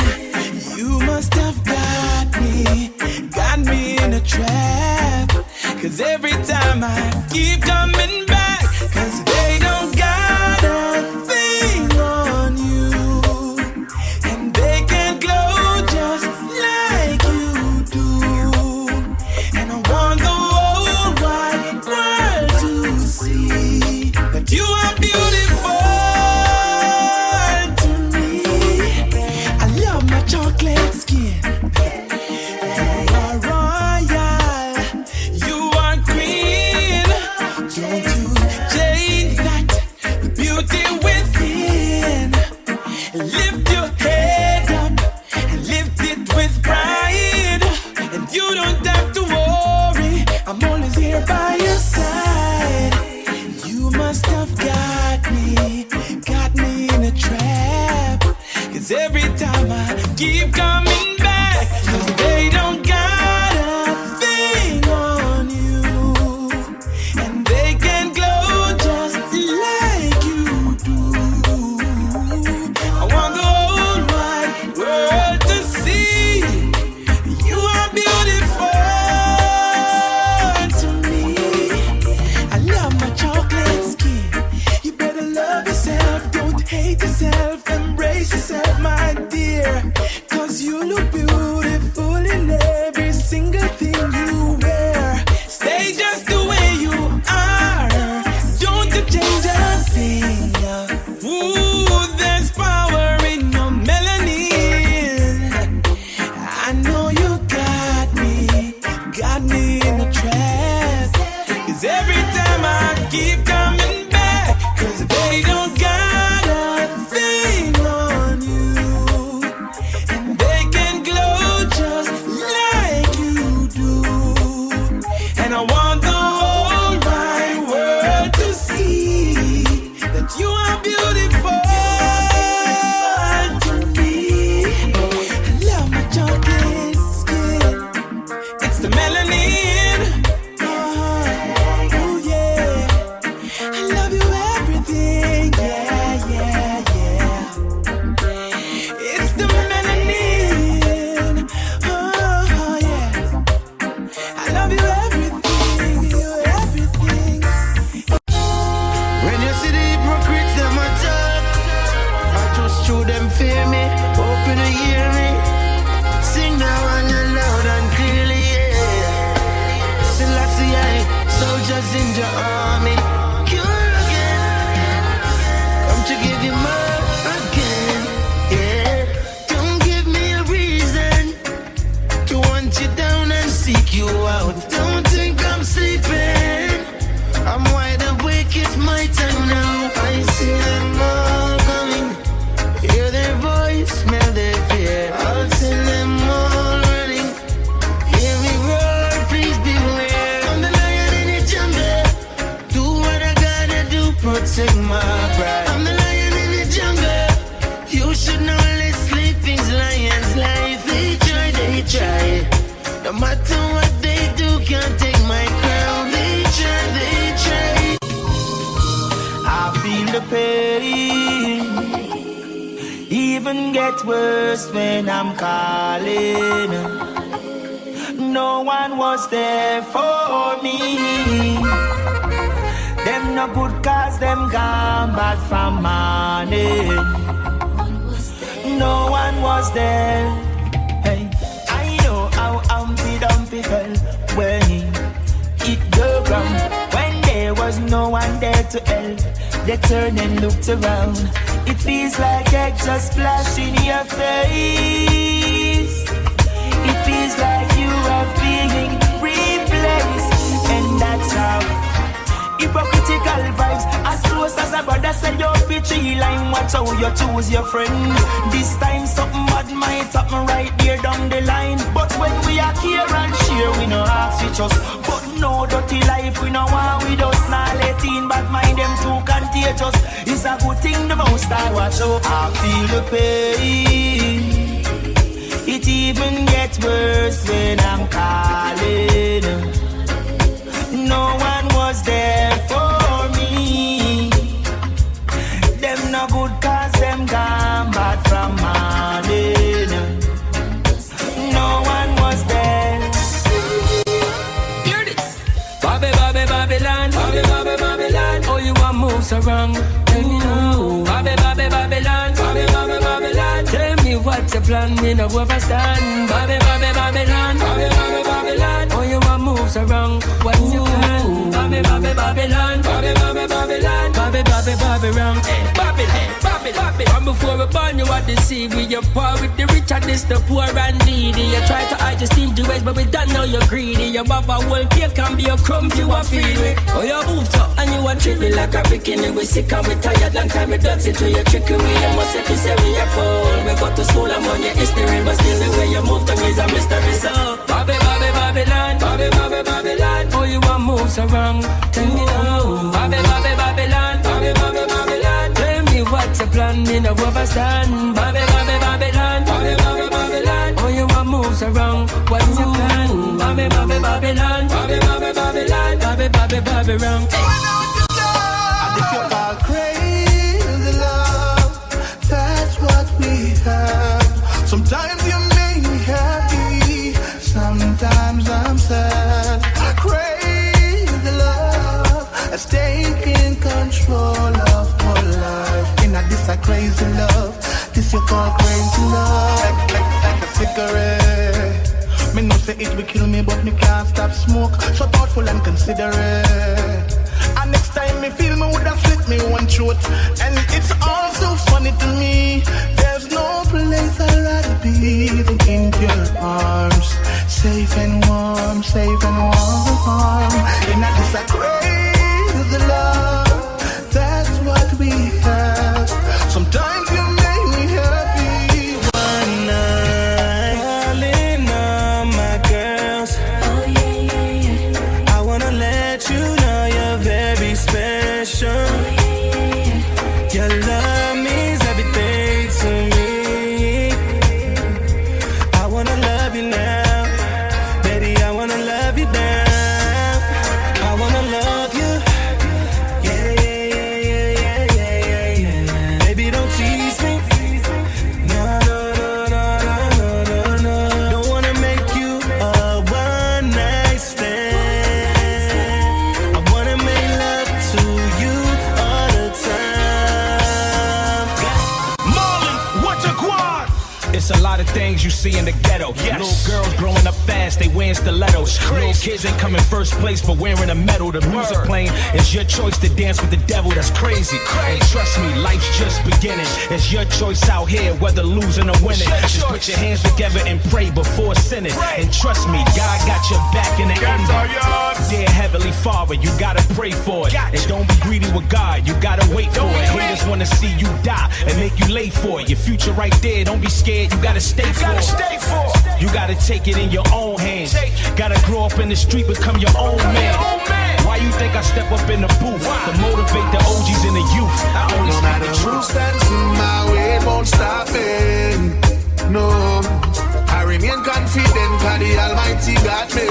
You must have got me in a trap. 'Cause every time I keep coming back, 'cause they don't got a thing on you, and they can glow just like you do. And I want the whole wide world here by your side. You must have got me in a trap. 'Cause every time I keep coming back, they don't got a thing on you, and they can glow just like you do. I want the whole wide world to see you are beautiful to me. I love my chocolate skin. You better love yourself, don't hate yourself, embrace yourself, my dear. 'Cause you look beautiful in every single thing you wear. Stay just the way you are, don't you change a thing. Ooh, there's power in your melanin. I know you got me in a trap. 'Cause every time I keep coming back, 'cause they don't got a thing on you, and they can glow just like you do. And I want the whole wide world to see that you are beautiful to me. I love my chocolate skin. It's the melanin. Oh yeah. I love you everything. Yeah, yeah, yeah. It's the melanin. Oh yeah. I love you everything. You everything. When you see the hypocrites, them a talk, I just show them fear me, open to hear me. Sing now and you loud and clearly, yeah. Selassie, soldiers in your army. Cure again, come to give you more again, yeah. Don't give me a reason to want you down and seek you out. Don't think I'm sleeping, I'm wide awake, it's my time now. I see them all coming, hear their voice, smell their fear. I'll send them all running, hear me roar, please beware. I'm the lion in the jungle, do what I gotta do, protect my pride. I'm the lion in the jungle, you should know let's sleeping's lion's life. They try, no matter what they do, can't take my crown. They try. I feel the pain, even get worse when I'm calling. No one was there for me. Them no good cause them gone back from money. No one was there. Hey, I know how Dumpy felt when it go wrong. When there was no one there to help, they turned and looked around. It feels like egg just splashed in your face. It feels like you are being replaced, and that's how hypocritical vibes. As close as a brother said, you're bitchy line. Watch how you choose your friend. This time something bad might happen right there down the line. But when we are here and share, we no ask each us. But no dirty life, we no want with us. Now let in bad mind, them too contagious. It's a good thing the most I watch out. I feel the pain. It even gets worse when I'm calling. No one was there for me. Them no good cause them gone back from Marlin. No one was there. Hear this. Babylon. Oh, you want moves around. Tell me now. Babylon. Tell me what's your plan, me no overstand. Babylon. Oh, you want moves around. What's your plan? Babylon. From before we born, you are deceived. We are poor with the rich and this the poor and needy. You try to hide your stingy ways, but we don't know you're greedy. You have a whole cake can be a crumbs you are feeling. Oh, you moved up and you are treat me like a bikini. We sick and we tired, long time we dirty to you tricky. We you must if you say we are full. We go to school and on your history, but still the way you move to me is a mystery. So Babylon. Oh, you want moves moves around. Tell me now, Babylon, Babylon. Tell me what's your plan, me no overstand. Babylon, oh you want moves around, what's your plan? Babylon, Babylon. And if you call crazy love, that's what we have. Sometimes you make me happy, sometimes I'm sad. Crazy love has taken control of my life. And this a crazy love, this you call crazy love. Like a cigarette. Me know say it will kill me, but me can't stop smoke. So thoughtful and considerate. And next time me feel me woulda slit me one throat. And it's all so funny to me. There's no place I'd rather be than in your arms, safe and warm, safe and warm. And this a crazy love, that's what we have. Sometimes you make me happy. One night, calling all my girls. Oh yeah. I wanna let you know you're very special. Oh yeah. Your love means everything to me. I wanna love you now, baby. I wanna love you now. I wanna love you. Yeah. Baby, don't tease me. No. Don't wanna make you a one night stand. I wanna make love to you all the time. Marley, what you want? It's a lot of things you see in the ghetto. Yes. Little girls growing up fast, they wearing stilettos. Little kids ain't coming first place, but wearing a medal. The music playing, it's your choice to dance with the devil. That's crazy. And trust me, life's just beginning. It's your choice out here, whether losing or winning. Just put your hands together and pray before sinning. And trust me, God got your back in the end. Dear Heavenly Father, you gotta pray for it. And don't be greedy with God, you gotta wait for it. Haters wanna see you die and make you late for it. Your future right there, don't be scared, you gotta stay for it. You gotta take it in your own hands. Gotta grow up in the street, become your own man. Why you think I step up in the booth to motivate the OGs and the youth? I only speak the truth. Stands in my way, won't stop it. No, I remain confident, cause the Almighty got me.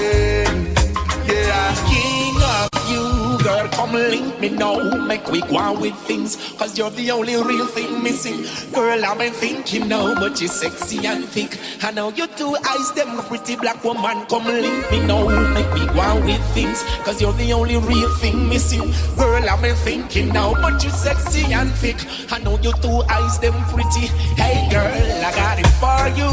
Yeah, King of you, girl, come link me now. Make we go on with things, cause you're the only real thing missing. Girl, I've been thinking now, but you're sexy and thick. I know your two eyes, them pretty black woman. Come link me now, make me go on with things, cause you're the only real thing missing. Girl, I've been thinking now, but you're sexy and thick. I know your two eyes, them pretty. Hey girl, I got it for you.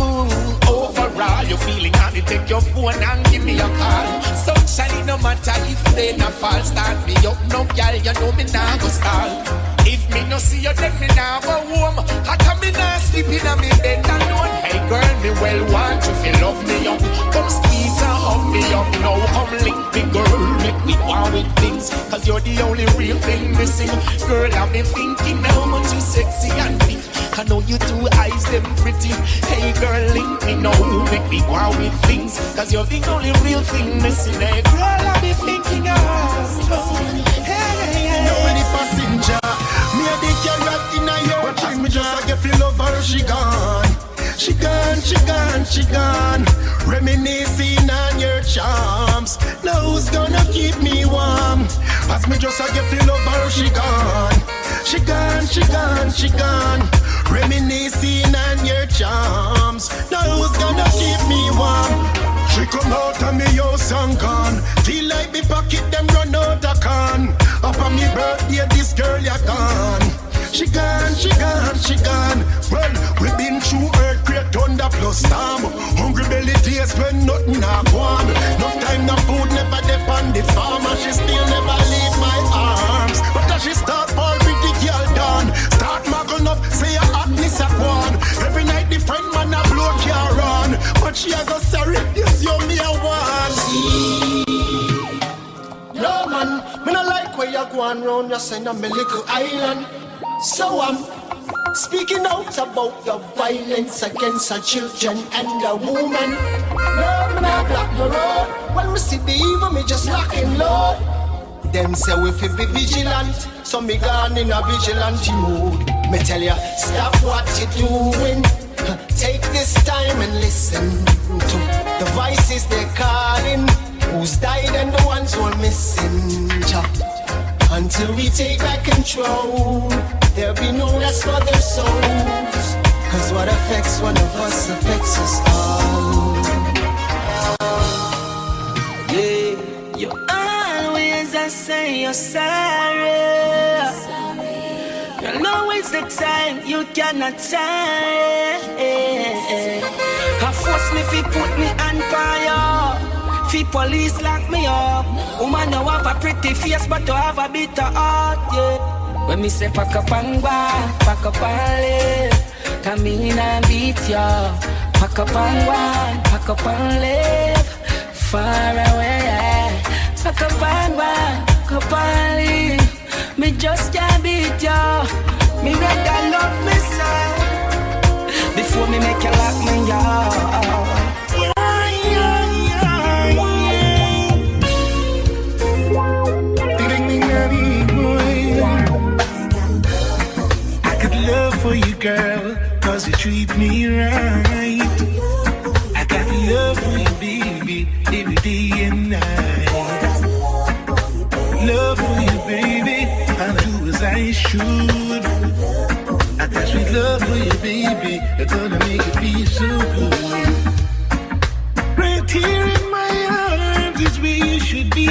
Overall, you're feeling honey, take your phone and give me a call. Sunshine, no matter if they not fall. Start me up, no girl, you know me now go stall. If me no see you, then me now go home. How come me now sleep in a me bed alone? Hey girl, me well want you feel love me up. Come squeeze and hug me up now. Come link me girl, make me go with things, cause you're the only real thing missing. Girl, I've been thinking how much you sexy and big. I know you two eyes, them pretty. Hey girl, link me now, make me go with things, cause you're the only real thing missing. Hey girl, I've been thinking of hey. nobody passenger. Me a the carrot in a year. But as me just a get feel love her, she gone. She gone. Reminiscing on your charms. Now who's gonna keep me warm? As me just a get feel love her, she gone. She gone. Reminiscing on your charms. Now who's gonna keep me warm? She come out of me house and gone. Feel like me pocket them run out of can. Up on me birthday, this girl ya gone. She gone. Well, we been through earthquake, thunder plus storm. Hungry belly days when nothing a gone. No time, no food, never depend the farm. And she still never leave my arms. But as she start ball with the girl done, start mugging up, say her hotness a gone. Every night the friend man a blow car on. But she a go sorry, this you me a want. No man, me no like where you go and round, you send on me little island. So I'm speaking out about the violence against the children and the woman. No, me not block the road. When me see the evil, me just lock and load. Them say we fi be vigilant, so me gone in a vigilante mood. Me tell ya, stop what you doing. Take this time and listen to the voices they're calling. Who's died and the ones who are missing. Until we take back control, there'll be no rest for their souls. Cause what affects one of us affects us all. Yeah, you always I say you're sorry. You know it's the time you cannot tell. I force me fi put me on fire. Fi police lock me up. Woman you have a pretty face but you have a bitter heart, yeah. When me say pack up and go, pack up and live. Come in and beat ya. Pack up and go, pack up and live. Far away, yeah. Pack up and go, pack up and live. Me just can't beat ya. Me rather love me son before me make you lock me up. I got love for you, girl, cause you treat me right. I got love for you, baby, every day and night. Love for you, baby, I'll do as I should. I got sweet love for you, baby, it's gonna make you feel so good. Right here in my arms is where you should be.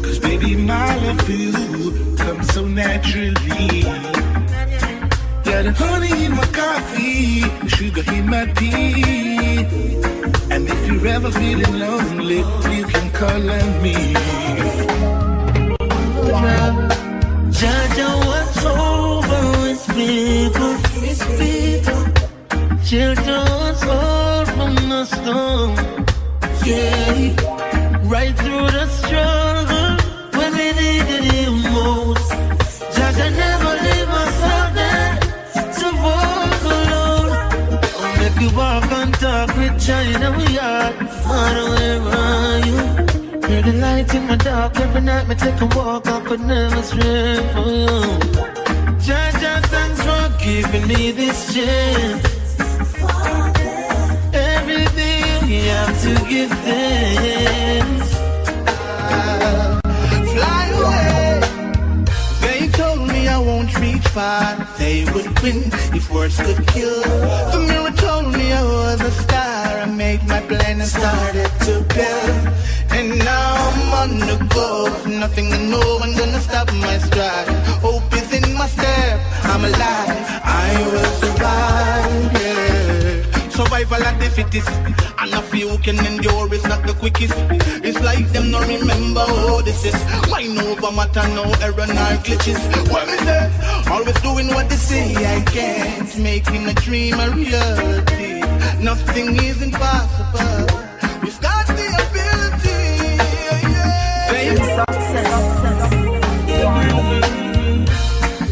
Cause baby, my love for you comes so naturally. Got the honey in my coffee, the sugar in my tea. And if you're ever feeling lonely, you can call on me. Judge what's over with people. Children what's all from the storm. Yeah, right through the struggle when we needed him most. Judge never leave us out there to walk alone. I'll make you walk and talk with China, we are far away from you. You're the light in my dark, every night me take a walk, I could never stray for you. Jaja, thanks for giving me this chance. Every day you have to give thanks. Fly away. They told me I won't reach far. They would win if words could kill. The mirror told me I was a star. I made my plan and started to build. And now I'm on the go. Nothing and no one gonna stop my stride. Hope is in my step. I'm alive. I will survive. Yeah. Survival at the fittest. And a few can endure. It's not the quickest. It's like them not remember who this is. Mind over matter, no error, nor glitches. What is that? Always doing what they say I can't. Making a dream a reality. Nothing is impossible. We've got the ability.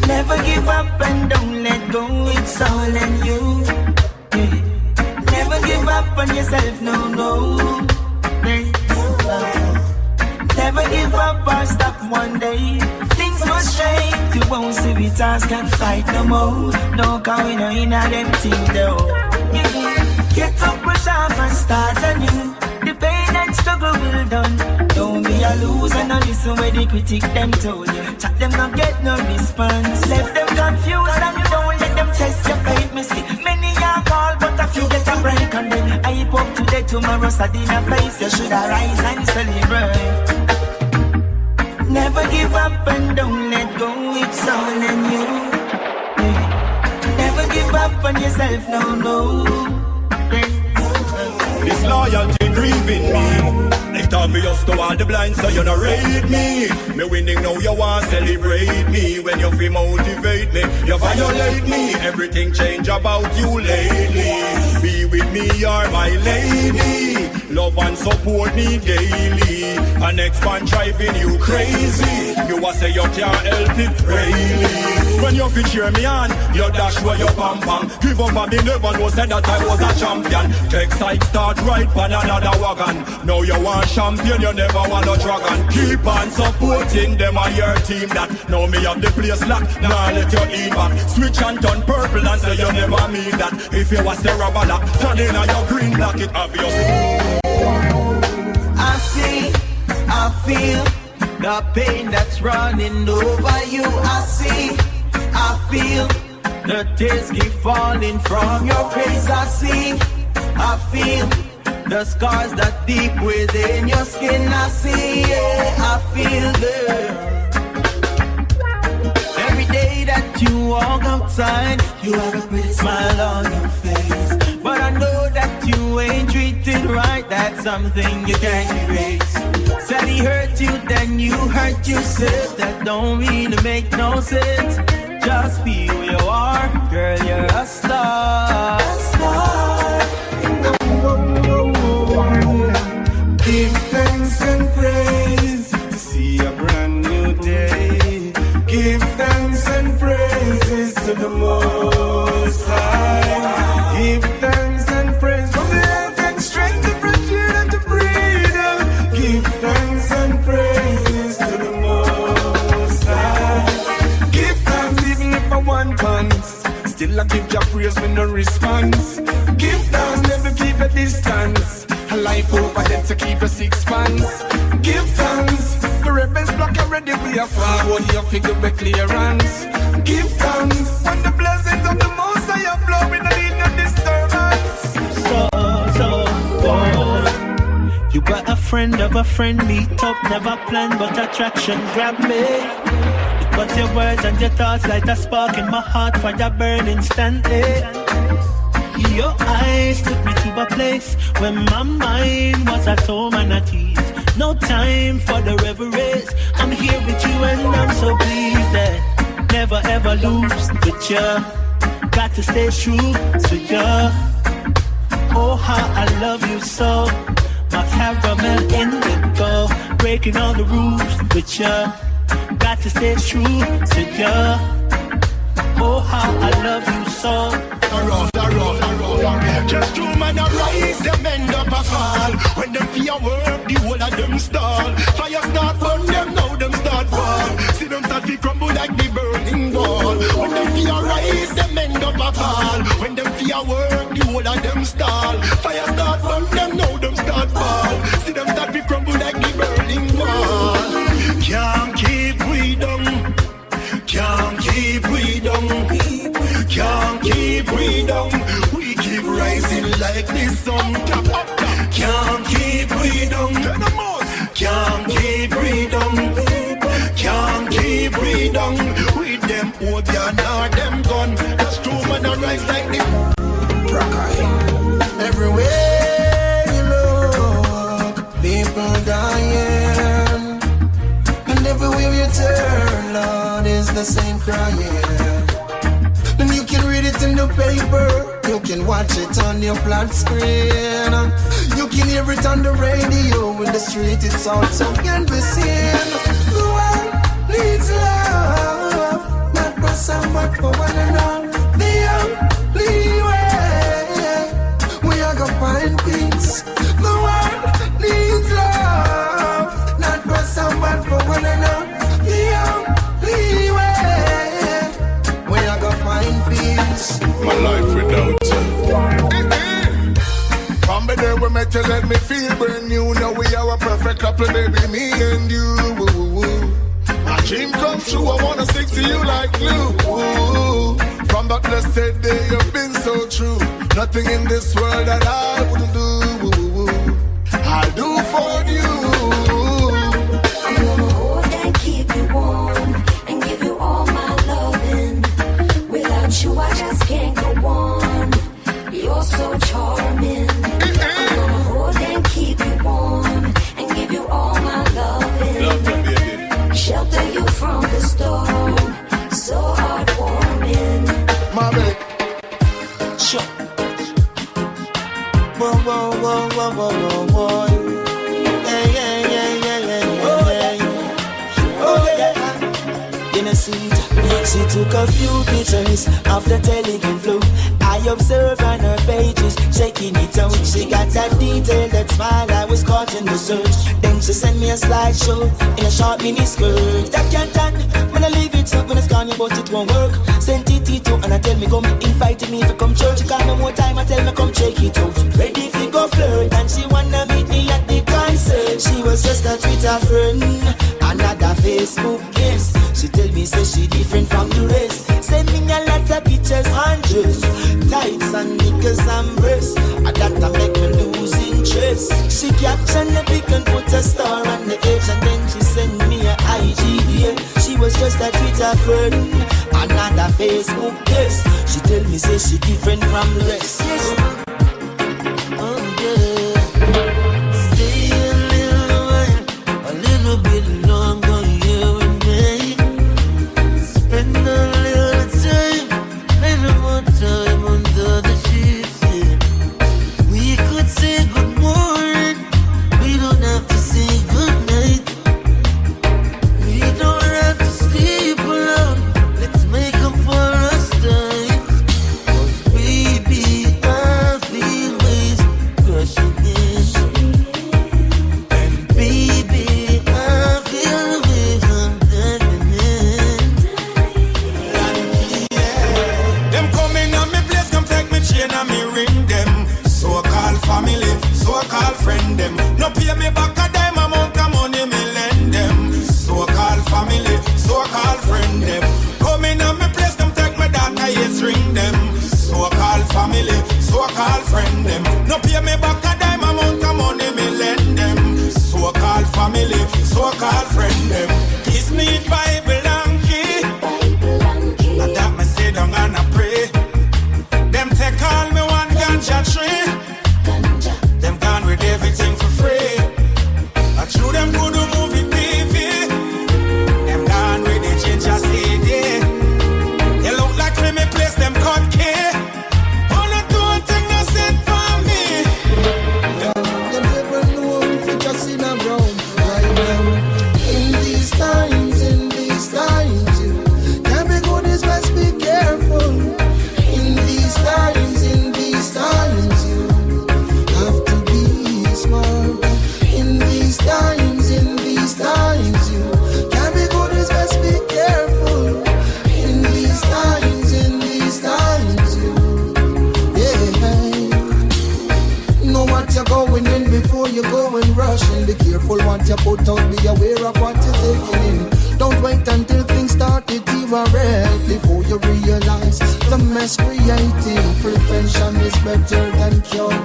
Never give up and don't let go, it's all in you. Never give up on yourself, no, no. Never give up or stop one day. Things must change, you won't see we task and fight no more. No, cause we know in a them thing though. Get up, brush off and start anew. The pain and struggle will done. Don't be a loser, no listen where the critic them told you. Chat them not get no response. Left them confused and you don't let them test your faith. Me see many are called but a few get a break. And then I hip up today, tomorrow sad in a place. You should arise and celebrate. Never give up and don't let go, it's all in you. Never give up on yourself, no, no. This loyalty grieving me. They taught me just to all the blind so you don't rate me. Me winning now you want celebrate me. When you feel motivate me, you violate me. Everything change about you lately. Be with me, you're my lady. Love and support me daily. And next man driving you crazy. You a say you can't help it, really. When you feel cheer me on, you dash where you pam pam. Give up and me never know said that I was a champion. Take side start right pan another wagon. Now you want shot champion, you never want no dragon. Keep on supporting them and your team that now me have the place locked. Now let you in back. Switch and turn purple and say you never mean that. If you was a rubber lock, turn in on your green block, it obvious. I see, I feel the pain that's running over you. I see, I feel the tears keep falling from your face. I see, I feel the scars that deep within your skin. I see, yeah, I feel them. Every day that you walk outside, you have a pretty smile on your face. But I know that you ain't treated right, that's something you can't erase. Said he hurt you, then you hurt yourself. That don't really make no sense. Just be who you are, girl, you're a star. A star. Give thanks and praise to see a brand new day. Give thanks and praises to the Most High. Give thanks and praise for the health and strength to proceed and to breathe. Give thanks and praises to the Most High. Give thanks even if I want pants. Still I give your praise with no response. Give thanks, never keep a distance. A life over them to keep a 6 months. Give thanks. The rebels block already, we are forward. You figure with clearance. Give thanks. When the blessings of the Most High are flowing, I need no disturbance. You got a friend of a friend, meet up, never planned, but attraction grabbed me. But your words and your thoughts light a spark in my heart, fire burn instantly. Your eyes took me to a place where my mind was at home and at ease. No time for the reveries. I'm here with you and I'm so pleased that never ever lose with you. Got to stay true to you. Oh, how I love you so. My caramel indigo, breaking all the rules with you. Got to stay true to you. Oh, how I love you so. Just two man arise, them end up a fall. When them fear work, the whole of them stall. Fire start burn them, now them start fall. See them start to crumble like the burning wall. When them fear rise, them end up a fall. When them fear work, the whole of them stall. Fire start burn them, now them start fall. See them start to crumble like the burning wall. Can't keep we down. Can't keep we down. Can't keep we down. We keep rising like the sun. Can't keep we down. Can't keep we down. Can't keep we down. With them opium or them gun. That's true when I rise like this. Everywhere you look, people dying. And everywhere you turn, Lord, is the same crying. And you can read it in the paper. You can watch it on your flat screen. You can hear it on the radio. In the street it also can be seen. The world needs love, not for some but for one another. The only way we are gonna find peace. The world needs love, not for some but for one another. The only way we are gonna find peace. My life without you. From the day we met, you let me feel brand new. Now we are a perfect couple, baby, me and you. My dream come true, I wanna stick to you like glue. From that blessed day, you've been so true. Nothing in this world that I wouldn't do. I'll do for you. I'm gonna hold and keep you warm and give you all my loving. Without you, I just can't go on. You're so charming. I'm gonna hold and keep you warm and give you all my loving. Shelter you from the storm. So heartwarming. My baby. Sure. Whoa, whoa, whoa, whoa, whoa, whoa, whoa. Hey, hey, hey, hey, hey, hey, hey. Oh, yeah. In a seat, she took a few pictures of the Telegram flow. I observe on her pages, shaking it out. She got that detail, that smile, I was caught in the search. Then she sent me a slideshow in a short mini skirt. That can't done, when I leave it up, when I scan you, but it won't work. Sent it to, and I tell me come, invited me to come church. She got no more time, I tell me come check it out. Ready if you go flirt, and she wanna meet me at the concert. She was just a Twitter friend, another Facebook guest. She tell me say she different from the rest. Send me a lot of pictures, hundreds, tights and knickers and breasts. And that make me lose interest. She caption the pic and put a star on the edge, and then she send me a IGDM. She was just a Twitter friend, another Facebook guest. She tell me say she different from the rest. Yes. Oh yeah. Stay a little while, a little bit longer here with me. Spend a little time, little more time under the sheets. Yeah. We could say good morning, we don't have to say good night. We don't have to sleep alone, let's make up for us time. 'Cause baby, I feel waves crushing in. And baby, I feel the waves I'm diving in. Them coming on me place, come take me chain and me ring them. So-called family, so-called friend them. No pay me back a dime amount of money me lend them. So-called family, so-called friend them. Coming on me place, come take me data, yes, ring them. So-called family, so-called friend them. No pay me back a dime amount of money me lend them. So-called family, so-called friend them. Kiss me Bible and key. And that me say down and I pray. Them take all me one ganja tree. Them gone with everything for free. I chew them good movie TV. Them gone with the ginger CD. They look like when me place them cut key. All the two thing they said for me. You never know if you just in a round right now. In these times, you can be good is best be careful. In these times, you have to be smart. In these times, you can be good is best be careful. In these times, you, yeah. Know what you're going in before you go and rush in. Be careful what you put out, be aware of what you're taking in. Don't wait until things start to derail before you realize the mess creating. Prevention is better than cure.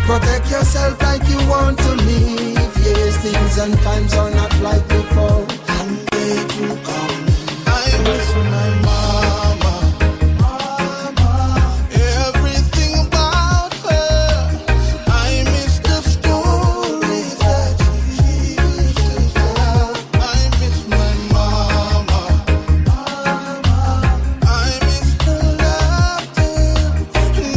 Protect yourself like you want to live. Yes, things and times are not like before. And they will come. I miss my mama. Everything about her. I miss the stories that she used to tell. I miss my mama. I miss the laughter.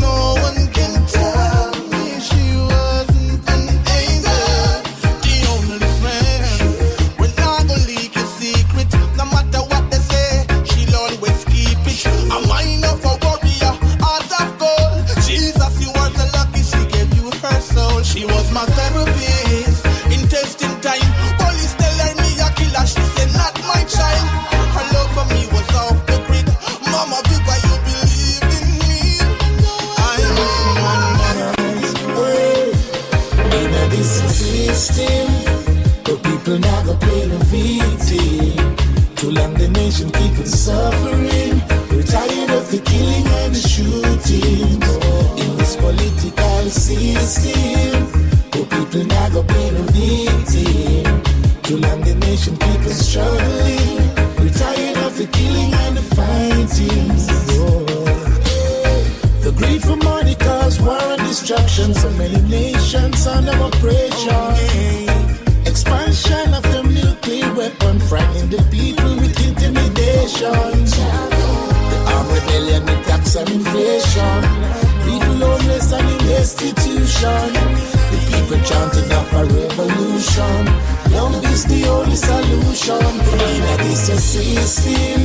No one can tell me she wasn't an angel. The only friend. We're not gonna leak a secret. No matter what they say, she'll always keep it. I'm mine of a warrior, heart of gold. Jesus, you are so lucky she gave you her soul. She was my therapist in testing time. Police tell her me a killer, she said not my child. Her love for me was off the grid. Mama, Viva, you believe in me. I miss my mother. In a this system, the people now go play the victim. Too long the nation keep on suffering. We're tired of the killing and the shooting. In this political system, the people now go play the victim. Too long the nation keep on struggling. We're tired of the killing and the fighting. The greed for money cause war and destruction. So many nations under oppression. Expansion of the nuclear weapon, frightening the people with intimidation. The armed rebellion with tax and inflation. People homeless and in destitution. The people chanting of a revolution. Love is the only solution. In a this system,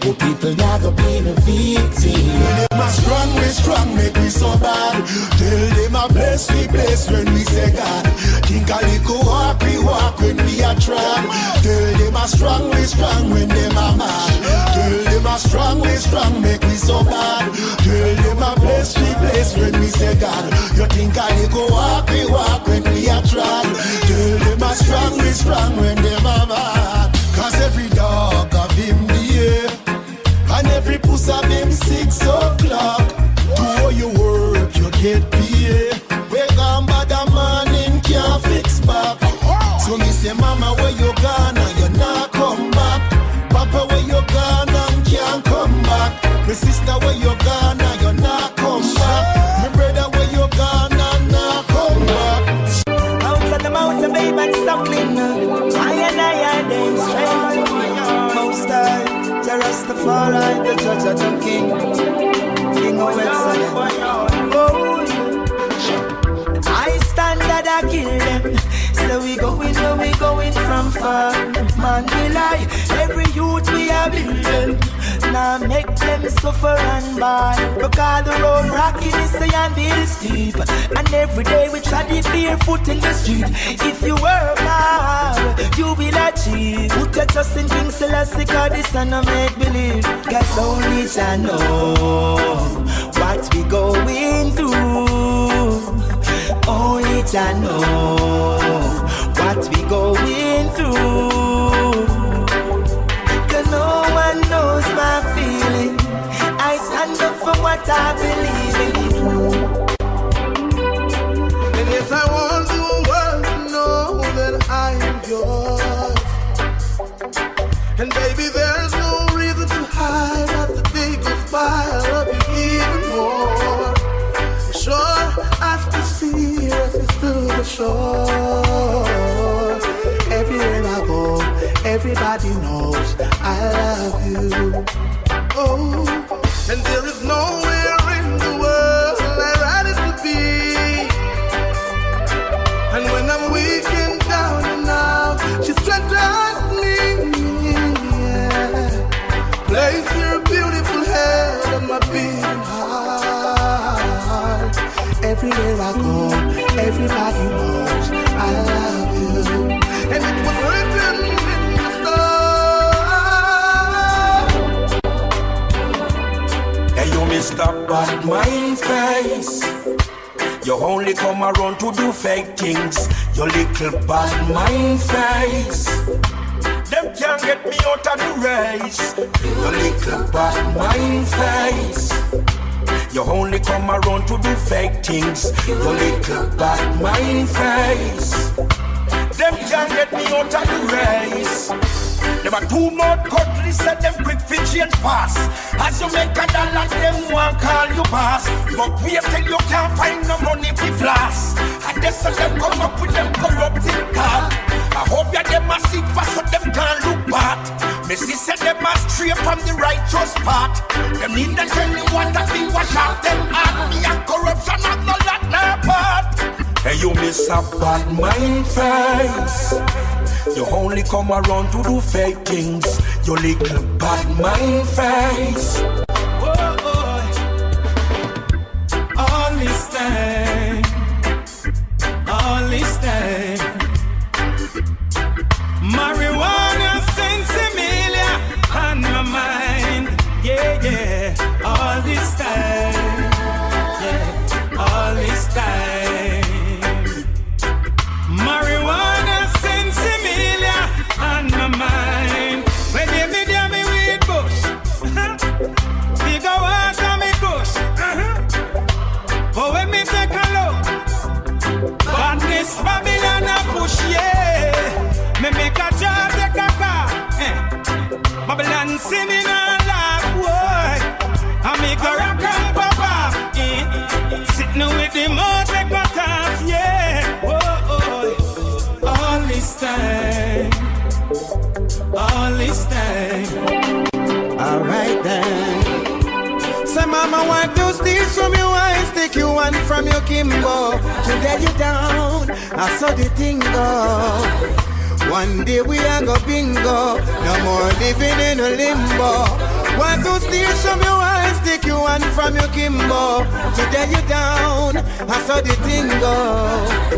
Poor people never been a victim. Tell them a strong, we strong, make we so bad. Tell them a bless, we bless when we say God. Think a little walk, we walk when we are trap. Tell them a strong, we strong when them a mad. Tell them a strong, we strong, make we so bad. Tell them a bless, we bless when we say God. You think a little walk, we walk when we are trap. Tell them a strong, we strong when them a mad. Cause every dog of him the and every puss of him 6 o'clock. Do all your work, you get paid. We gone bad a morning, can't fix back. So me say, mama, where you gone and you not come back. Papa, where you gone and can't come back. My sister, where you gone and you not come back. My brother, where you gone and not come back. Out of the mountain, babe, and suckling. I them strength. Most high, Rastafari, the judge of the king. King of excellence. Oh, I stand that I kill them. So we going from far. Man, we lie. Every youth we are building. Now make them suffer and buy. Because the road rocky is and the hill steep. And every day we try to barefoot in the street. If you work hard, you will achieve. Put your trust in King Selassie, cause this and no make believe. Cause only I know what we going through. Only I know what we going through. Cause no one knows my feeling. I stand up for what I believe in. And yes, I want the world to know that I am yours. And baby, there's no reason to hide. As the day goes by, I love you even more. Sure, as the sea rises to the shore. Everywhere I go, everybody knows I love you. Oh, and there is nowhere in the world I'd rather to be. And when I'm weak and down and out, she strengthens me. Yeah. Place your beautiful head on my beating heart. Everywhere I go, everybody knows I love you. And it was written in the stars. Hey, you Mr. Bad Mind Face. You only come around to do fake things. You little bad mind face. Them can't get me out of the race. You little bad mind face. You only come around to do fake things. You little bad mind face. Them can't get me out of the race. Them are too much cutlass and them quick for change pass. As you make a dollar, them won't call you boss. But wait till you can't find no money to floss. And that's so them come up with them corrupting card. I hope you them a seek for so them can't look back. Me sister them a stray from the righteous path. Them need to tell me what that thing wash out them heart. Me and corruption have no lot no part. Hey, you miss a bad mind face. You only come around to do fake things. You little bad mind face. Oh, oh. All this time, marijuana sensimilia on my mind. Yeah, yeah. All this time, yeah. All this time, marijuana sensimilia on my mind. When you me down me weed bush, we go out on me bush. But when me take a look, badness Babylon a push, yeah. Me make a job, take a car. Babylon see me now laugh, boy. I make a rock and papa. Sitting with the mouth, take my task, yeah. Oh, oh. All this time. Alright then. Say mama want to steal from your eyes, take you one from your Kimbo. To get you down, I saw the thing go. One day we are go bingo. No more living in a limbo. Want to station you and stick you and from your Kimbo. Today you down, I saw the thing go.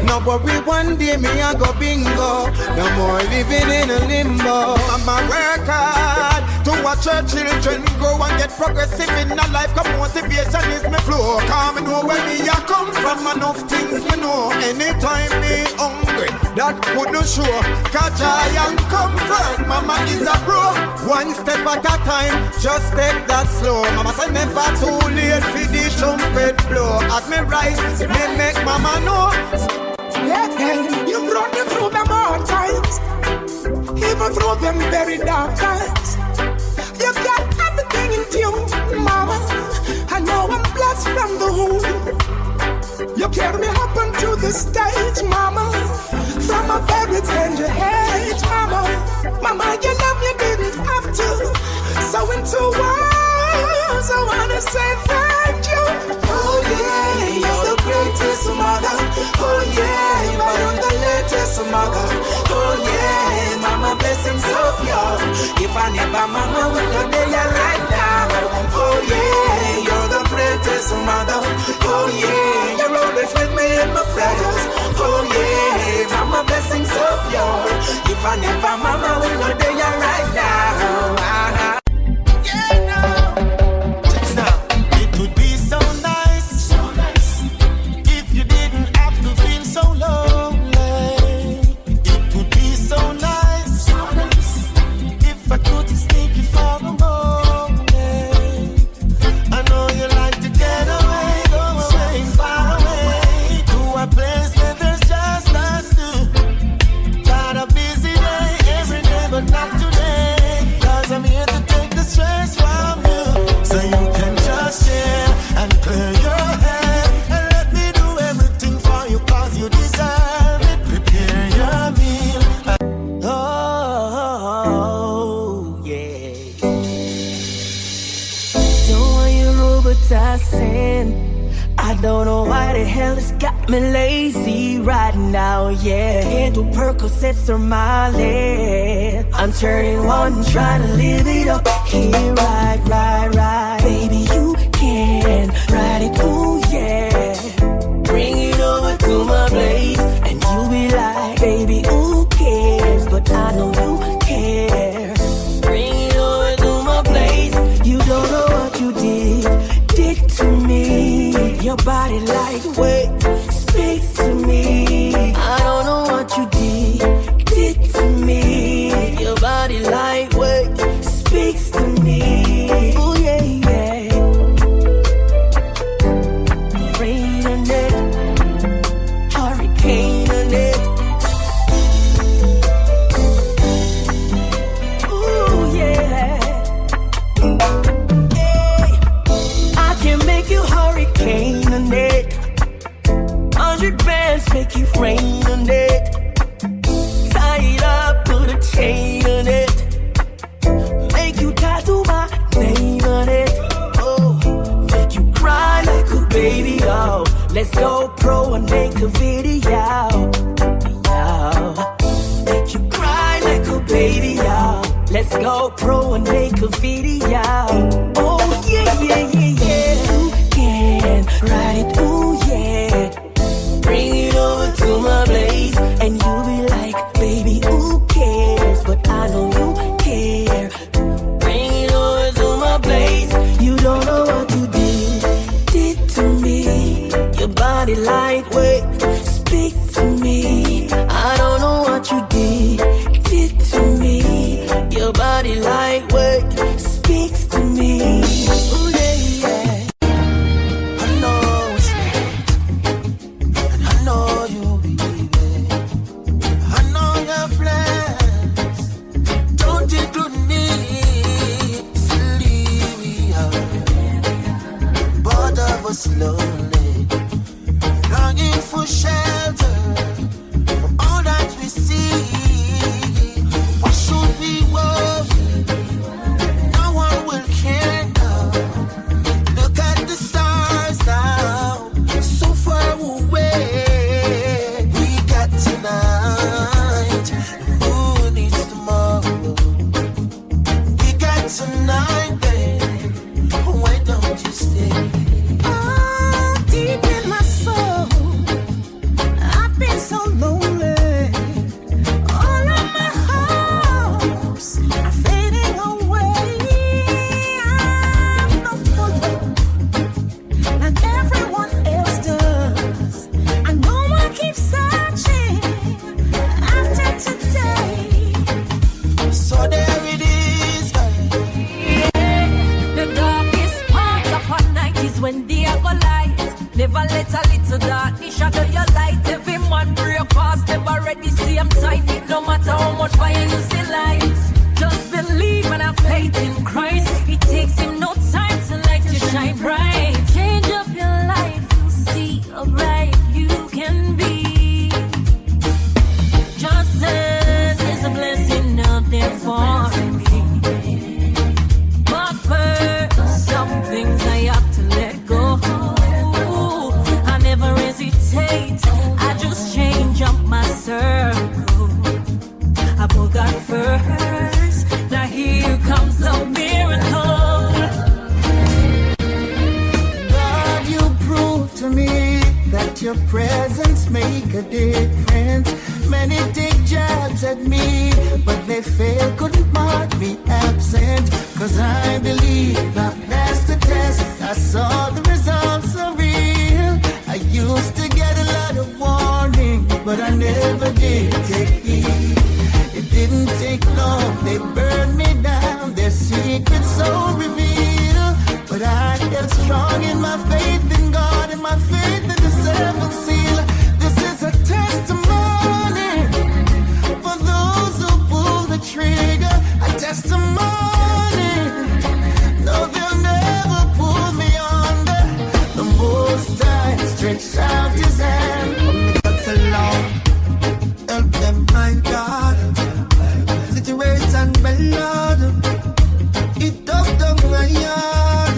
No worry, one day me I go bingo. No more living in a limbo. I'ma work hard to watch your children grow and get progressive in a life. Come motivation is my flow. Come and know where me I come from. Enough things me know. Anytime me hungry, that wouldn't show. Cause I am comfort. Mama is a pro. One step at a time, just take that slow. Mama say never too late for the trumpet blow. As me rise, me make mama know. Yeah, you brought me through them hard times, even through them very dark times. You got everything in tune, mama. I know I'm blessed from the womb. You carry me up onto the stage, mama. From a very tender age, mama. Mama, you love me didn't have to. So into words, I wanna say thank you. Oh yeah, you're the greatest mother. Oh yeah, you're the latest mother. Oh yeah, mama blessings of you. If I never mama would not be right now. Oh yeah, you're the greatest mother. Oh yeah, you're always with me in my prayers. Oh yeah, mama blessings of you. If I never mama would not be right now. It would be so nice, if you didn't have to feel so lonely. It would be so nice, if I could sneak you for a moment. I know you like to get away, go away, far away, to a place where there's just us two. Got a busy day, every day, but not today. Cause I'm here to take the stress from you, so you can just share and clear your head. And let me do everything for you, cause you deserve it. Prepare your meal. Oh, yeah. Don't want you roboticing. I don't know why the hell it's got me lazy right now, yeah. Can't do Percocets or Molly. I'm turning one, trying to live it up. Here, right. Baby, you can ride it, ooh, yeah. Bring it over to my place, and you be like, baby, who cares? But I know you care. Bring it over to my place. You don't know what you did to me. Your body lightweight speaks to me. I don't know what you did to me. Your body lightweight speaks to me. Oh yeah, yeah. Rain on it, hurricane on it. Ooh yeah. Hey, I can make you hurricane on it. 100 bands make it rain on it. Tie it up, put a chain on it. Make you tattoo my name on it. Oh, make you cry like a baby. Oh, let's go pro and make a video. Make you cry like a baby. Oh, let's go pro and make a video. Oh yeah, yeah, yeah, yeah. You can ride it, ooh yeah. Bring it over to my place, and you be like, baby, who cares? But I know you care. Bring it over to my place. You don't know what you did to me. Your body lightweight, speak to me. I don't know what you did to me. Your body lightweight speaks to me. Ooh, yeah, yeah. I know it's your presence make a difference. Many take jabs at me, but they fail, couldn't mark me absent. Cause I believe I passed the test. I saw the results are real. I used to get a lot of warning, but I never did take heed. It didn't take long, they burned me down. Their secrets so revealed. But I held strong in my faith in God and my faith in the seventh seal. This is a testimony for those who pull the trigger. A testimony. No, they'll never pull me under. The Most High stretched out His hand. That's a law. Help them, my God. Situation well, Lord. It took them my yard.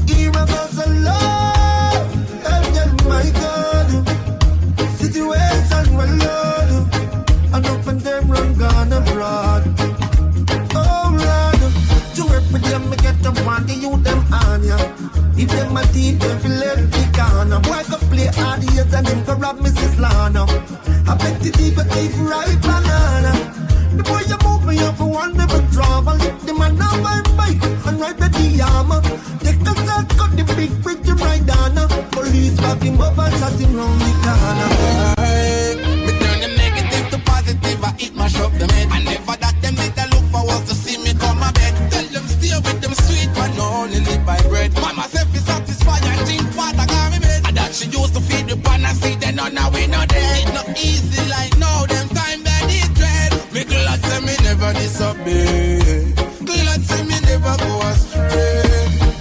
Here goes the Lord. Help them, my God. Situation well, Lord. And open them run gone abroad. Oh, Lord. To work with them, me get up on the youth them on ya. If them a team, them feel left the corner. Boy go play hard years and them go rob Mrs. Lana. I bet the deeper thief right banana. The boy you move me up for one never travel. Lift the man on my bike and ride the armor. Take the start, cut the big bridge and ride down. Police back him up and shot him round the corner. Me turn them negative to positive, I eat mash up them head. And never that them need to look for us to see me come a bed. Tell them stay with them sweet man, no only live by bread. Mama self is satisfied and think what I got me made. And that she used to feed the pan and see them now we not dead. It's not easy like now, them time that it dread. Me glad say me never disobey. Glad say me never go astray.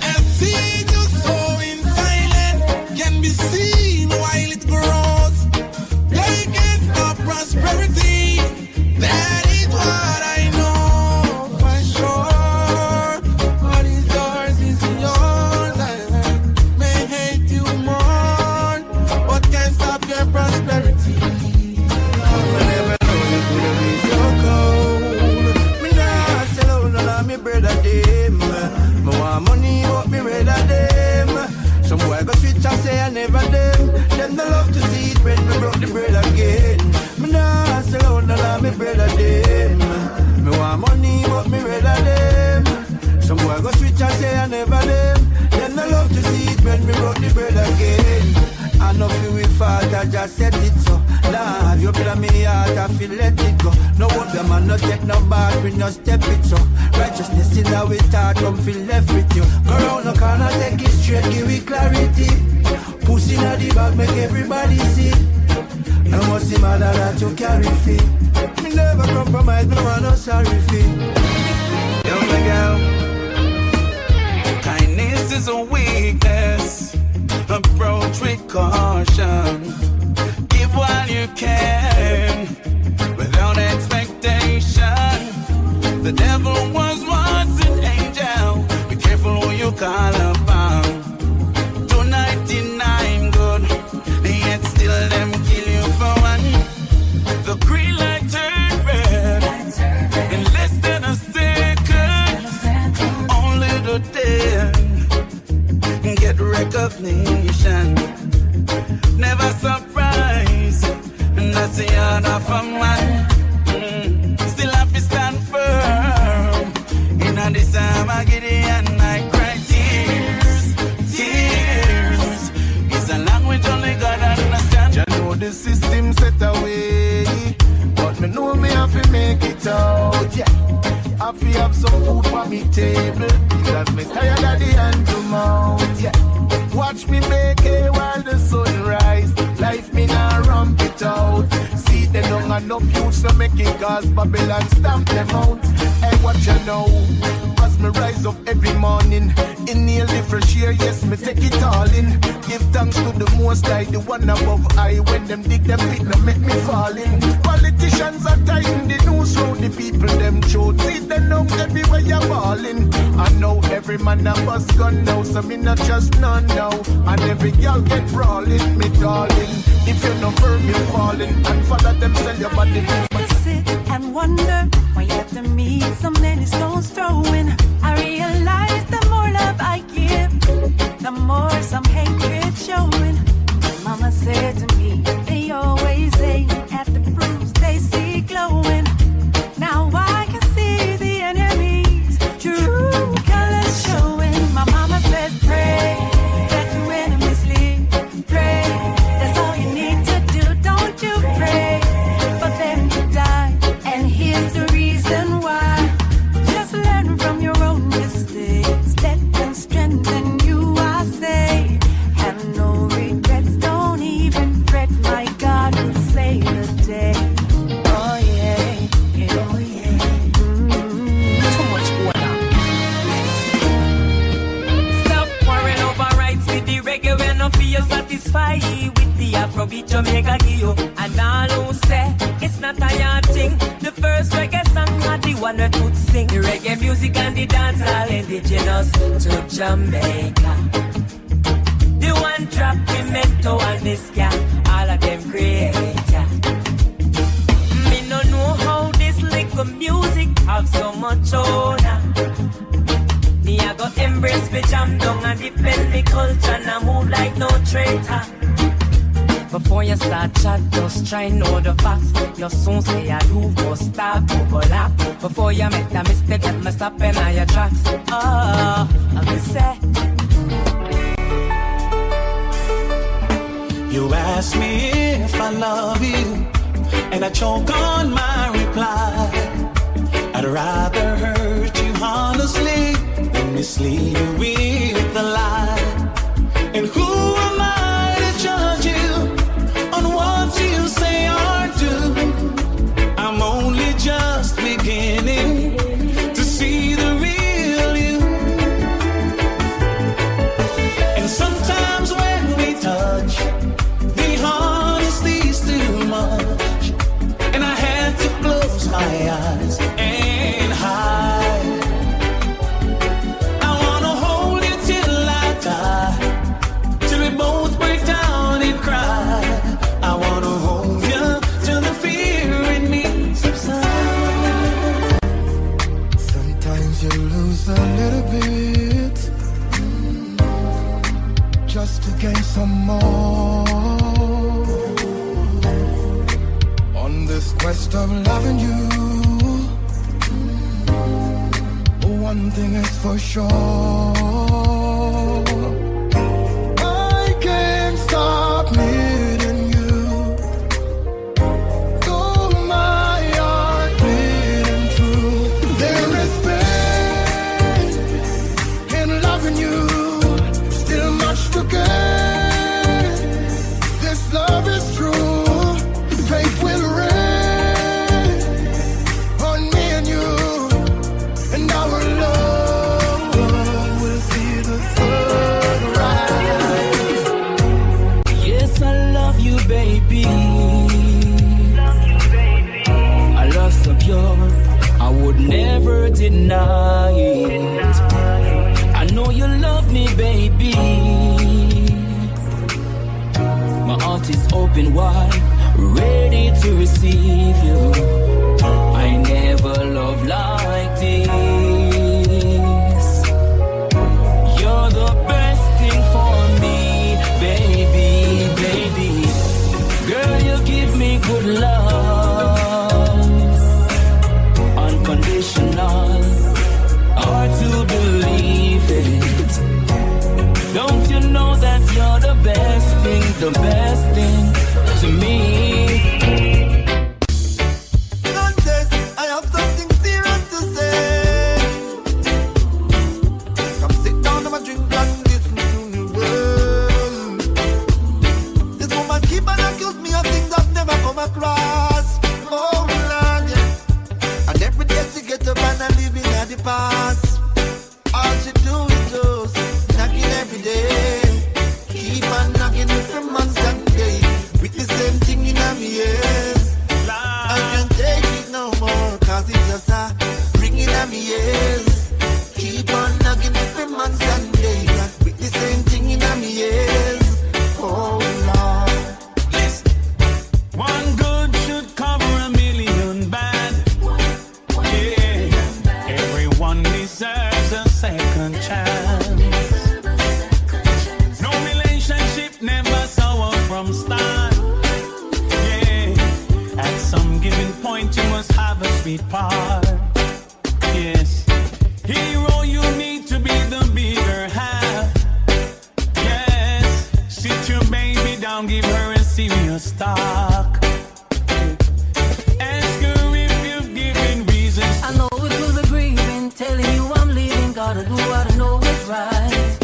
And seeing you sowing silent can be seen while it grows. They can't stop prosperity. That is what I know for sure. What is yours is yours. I may hate you more, but can't stop your prosperity. Me brother them, me want money but me rather them. Some boy go switch and say I never them. Them no love to see it when me broke the bread again. Me nah sell out none of me brother them. Me want money but me rather them. Some boy go switch and say I never them. Them no love to see it when me broke the bread again. I know feel we fought, I just said it so. Nah, you play me heart, I feel let it go. No one the man, no take no bad, we no step it so. Righteousness is how we start, come feel left with you. Go round the corner, take it straight, give it clarity. Pussy in the bag, make everybody see. No must the matter that you carry fee. Me never compromise, me no want no sorry fee. Young girl, kindness is a weakness. Approach with caution. Give while you can, without expectation. The devil was once an angel. Be careful who you call upon. 299 good, yet still them kill you for one. The green light turned red in less than a second. Only the dead get recognition. Never surprised, and that's the honor of a man. Still have to stand firm. In this time I get it and I cry tears. Tears is a language only God understands. You know the system set away, but me know me have to make it out. Yeah, I have to have some food for me table, because me tired of the hand to mouth. Yeah, watch me make it while the sun rise. Life me now ramp it out. See they don't have enough youths to make it, cause Babylon stamp them out. Hey, what you know? As me rise up every morning, inhale the fresh air, yes, me take it all in. Give thanks to the Most High, the one above I. When them dig them pit, them make me fall in. Politicians are tighten the news round the people, them throat. See them now everywhere you're balling. I know every man a bust gun now, so me not just none now. And every girl get brawling, me darling. If you're not firm, you're falling. And follow them, sell your body. Sit and wonder why you have to meet so many stones throwing. I realize the more love I give, the more some hatred showing. beat Jamaica give you. And all who say it's not a yard thing. The first reggae song not the one we could sing. The reggae music and the dance all indigenous to Jamaica. The one drop pimento and this guy, all of them creator. Me no know how this little music have so much honor. Me I go embrace me jam down and defend me culture and I move like no traitor. Before you start chat, just try know the facts. You soon say I do go stop, go lap. Before you make the mistake, let me stop in all your tracks. Oh, I'm say. You ask me if I love you, and I choke on my reply. I'd rather hurt you honestly than mislead you with a lie. And who am I to judge you on what you say or do? I'm only just beginning to see the real you. And sometimes when we touch, the honesty's too much, and I had to close my eyes and hide. I wanna hold you till I die, till we both break down and cry. I wanna hold you till the fear in me subsides. Sometimes you lose a little bit just to gain some more. On this quest of loving you, one thing is for sure, I can't stop needing you. Though my heart beating true, there is pain in loving you. Still much to gain. This love is true. Faith will reign on me and you, and our love will see the sun rise. Yes, I love you, baby. I love so pure, I would never deny it. I know you love me, baby. My heart is open wide, ready to receive you. I never loved like this. You're the best thing for me, baby, baby. Girl, you give me good love, unconditional, hard to believe it. Don't you know that you're the best thing to me? Contest, I have something serious to say. Come sit down and drink and listen to me well. This woman keep on accuse me of things I've never come across. Oh Lord, yeah. And every day she get up and I live in the past. All she do is just knocking every day. Keep on knocking every month and day. With the same thing in my ears. I can't take it no more, cause it's just a ringing at me ears. Keep on knocking every month and day. With the same thing in my ears. Oh Lord. Listen. One good should cover a million bad. Yeah. Everyone deserves a second chance. No relationship never sour from start. Yeah. At some given point you must have a sweet part. Yes. Hero, you need to be the bigger half. Yes. Sit your baby down, give her a serious talk. Ask her if you've given reasons. I know it was a grieving, telling you I'm leaving. Gotta do what I know is right.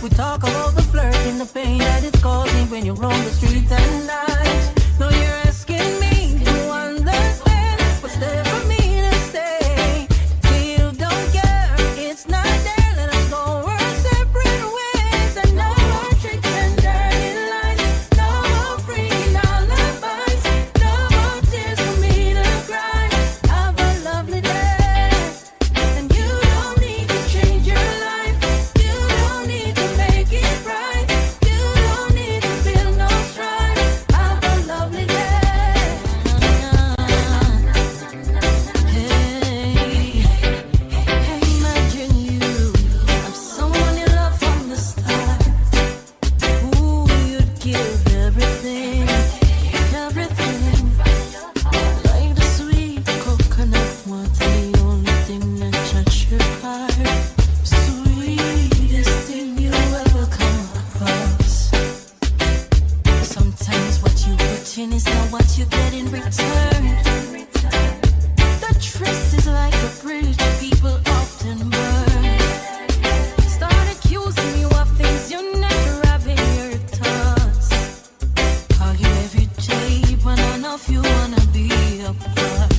We talk about the flirt and the pain that it's causing when you roam the streets at night. No, you're asking me to understand what's there for me to say. You don't care, it's not there. Let us go our separate ways. And no more tricks and dirty lies, no more free bridge people often burn. Start accusing you of things you never have in your thoughts. Call you every day, but none of you wanna be apart.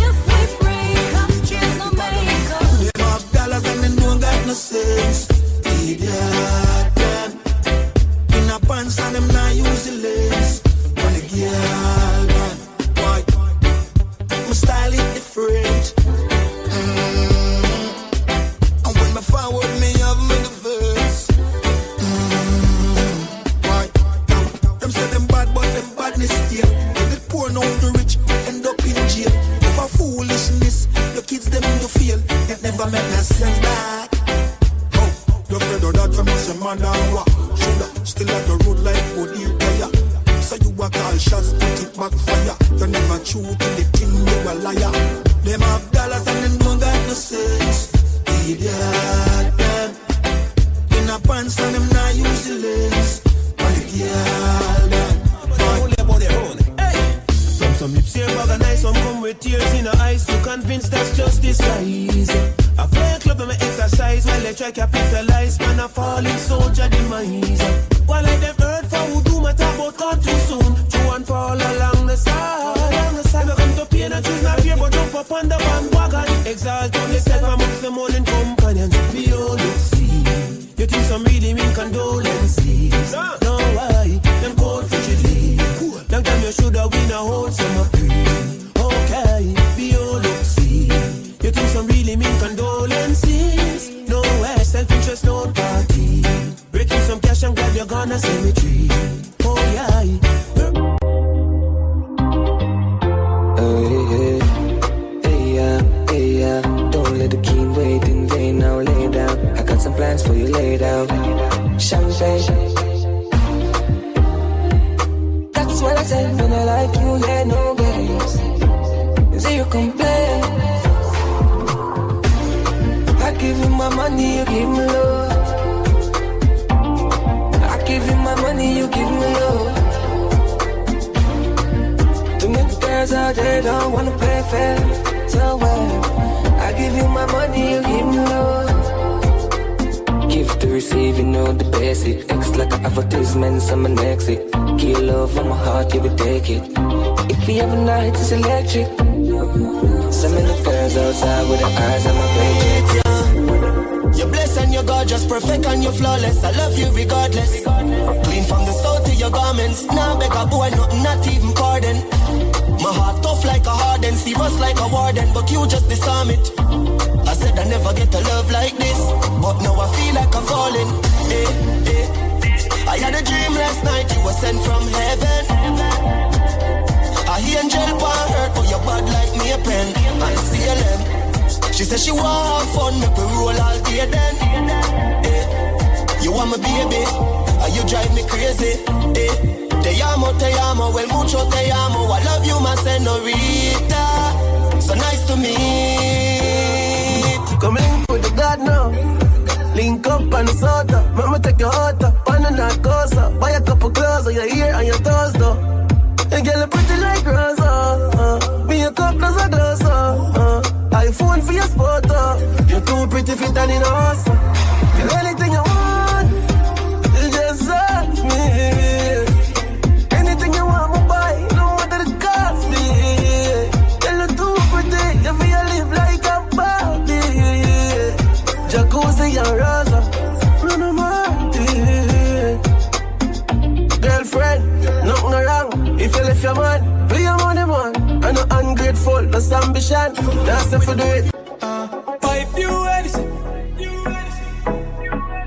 If we break up, there's no makeup. Them have dollars and they don't got no sense. Idiot, them. In a pants and them not use the lens. When the girl, man, why? My style is different. And when my forward me have me the verse. Why? Them say them bad, but them badness still. The poor now the rich end up in jail. For foolishness, the kids them in the field. It never make no sense back. Oh, you afraid of that? You must say man and what? Shoulda still at the road like good you player. So you a call shots, put it back fire. You never shoot in the thing, you a liar. Them have dollars and them don't got no sense. Idiot, them. In a pants and them not use the lens. On the girl, them. From some lips here organized, some come with tears in the eyes to convince that's just disguise. I play a club and I exercise while they try to capitalize. Man, a falling soldier demise. While I them heard for who do my talk about gone too soon. True and fall along the side. I come to pain and choose not fear, but jump up on the bandwagon. Exalt on yourself amongst the morning companions. We all look see. You think some really mean condolences? No, why? Them cold frigidly. Long time you shoulda win a whole summer free. Okay, we all look see. You think some really mean condolences? No way, self-interest, no party. Breaking some cash, I'm glad you're gonna cemetery. Oh yeah. Hey, yeah. Don't let the king wait in vain. Now lay down. I got some plans for you laid out. Champagne. That's what I said when I like you. Yeah, no games. Zero complaint. I give you my money, you give me love. I give you my money, you give me love. Too many girls out there don't wanna play fair. So well, I give you my money, you give me love. Give to receive, you know the basic. X like an advertisement, some an exit. Give love on my heart, you will take it. If we have a night, it's electric. So many girls outside with their eyes on my page. You're blessed and you're gorgeous, perfect and you're flawless. I love you regardless. Clean from the soul to your garments. Now beg a boy, nothing, not even pardon. My heart tough like a harden, serious like a warden, but you just disarm it. I said I never get a love like this, but now I feel like I'm falling. I had a dream last night, you were sent from heaven. I hear angel pan hurt, but you're bad like me a pen. I see a lamb. She said she want have fun, make we roll all day then. You want my baby, and you drive me crazy. Te amo, well mucho te amo. I love you, my senorita. So nice to meet. Come link with the God now. Link up on the soda. Mama take your heart up, on the narcosa. Buy a couple clothes on your ear and your toes though. And get pretty like Rosa. Me a cup does a glass. iPhone for your photo. You're too pretty fit and in a house. Get anything you want, you just ask me. Anything you want, me buy, no matter the cost me. You look too pretty, you feel live like a Barbie. Jacuzzi and Rosa, run a party. Girlfriend, nothing wrong. If you left your man, be your money man. I'm not ungrateful, that's ambition. That's if you do it. Pipe you Edison.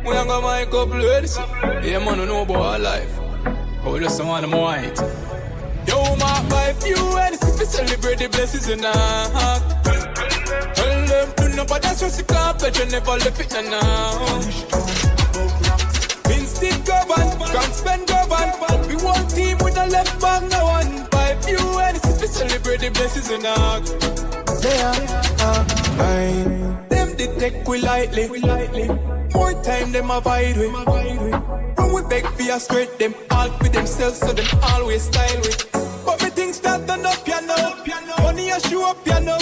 We ain't got my couple Edison. Yeah, man, know about our life. Oh, just want them white. Yo, my pipe you Edison. To celebrate the blessings in our heart. Tell them to know, but that's just the carpet. You never left it now. Instead, go on, can't spend go on. We one team with a left back, no one. Pipe you Edison. To celebrate the blessings in our heart. Them they take we lightly. More time them avoid we. When we beg for a straight, them all for themselves, so them always style we. But me things start turn up, you know. Money a show up, you know.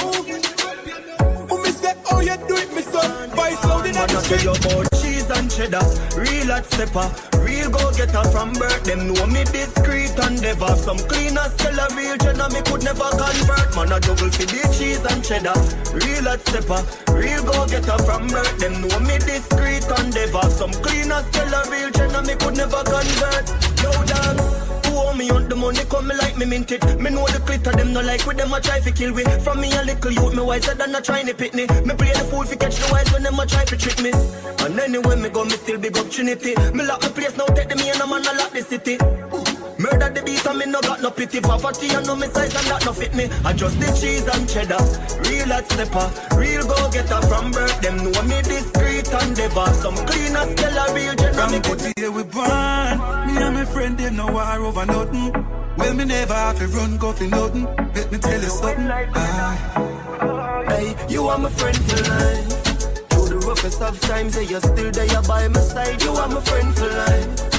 Tell you about cheese and cheddar, real hot stepper, real go-getter from birth. Them know me discreet and never. Some cleaners tell a real jenna me could never convert. Man a double for the cheese and cheddar, real hot stepper, real go-getter from birth. Them know me discreet and never. Some cleaners tell a real jenna me could never convert. Yo, dog, who owe me on the money come me like me mint it. Me know the glitter them no like with them a try fi kill we. From me a little youth me wiser than a trying to pit me. Me play the fool fi catch the wise when them a try fi trick me. And anywhere me go me still big up Trinity. Me lock the place now take the me and a man a lock the city. Murder the beat and me no got no pity. Poverty and no me size and that no fit me. I just the cheese and cheddar, real hot stepper, real go-getter from birth. Them know me discreet and never. Some cleaners tell a real general. From Putty here we born. Me and my friend them no war over nothing. Well me never have to run go for nothing. Let me tell you something. Hey, you are my friend for life. Through the roughest of times, hey, you're still there by my side. You are my friend for life.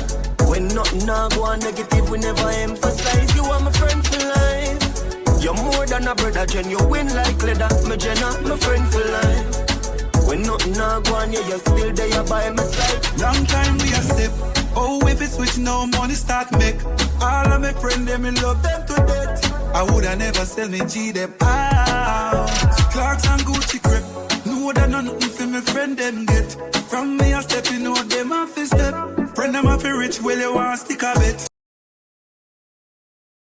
When nothing now go on negative, we never emphasize. You are my friend for life. You're more than a brother, Jen. You win like leather, my Jenna, my friend for life. When nothing now go on, yeah, you're still there by my side. Long time we a step. Oh, if it switch now, money start make. All of my friends, them, me love them to death. I woulda never sell me G them out. Clarks and Gucci crep. Know that nothing for my friend them get. From me a step, you know them off his step. Friend them off a rich, well you want stick a bet.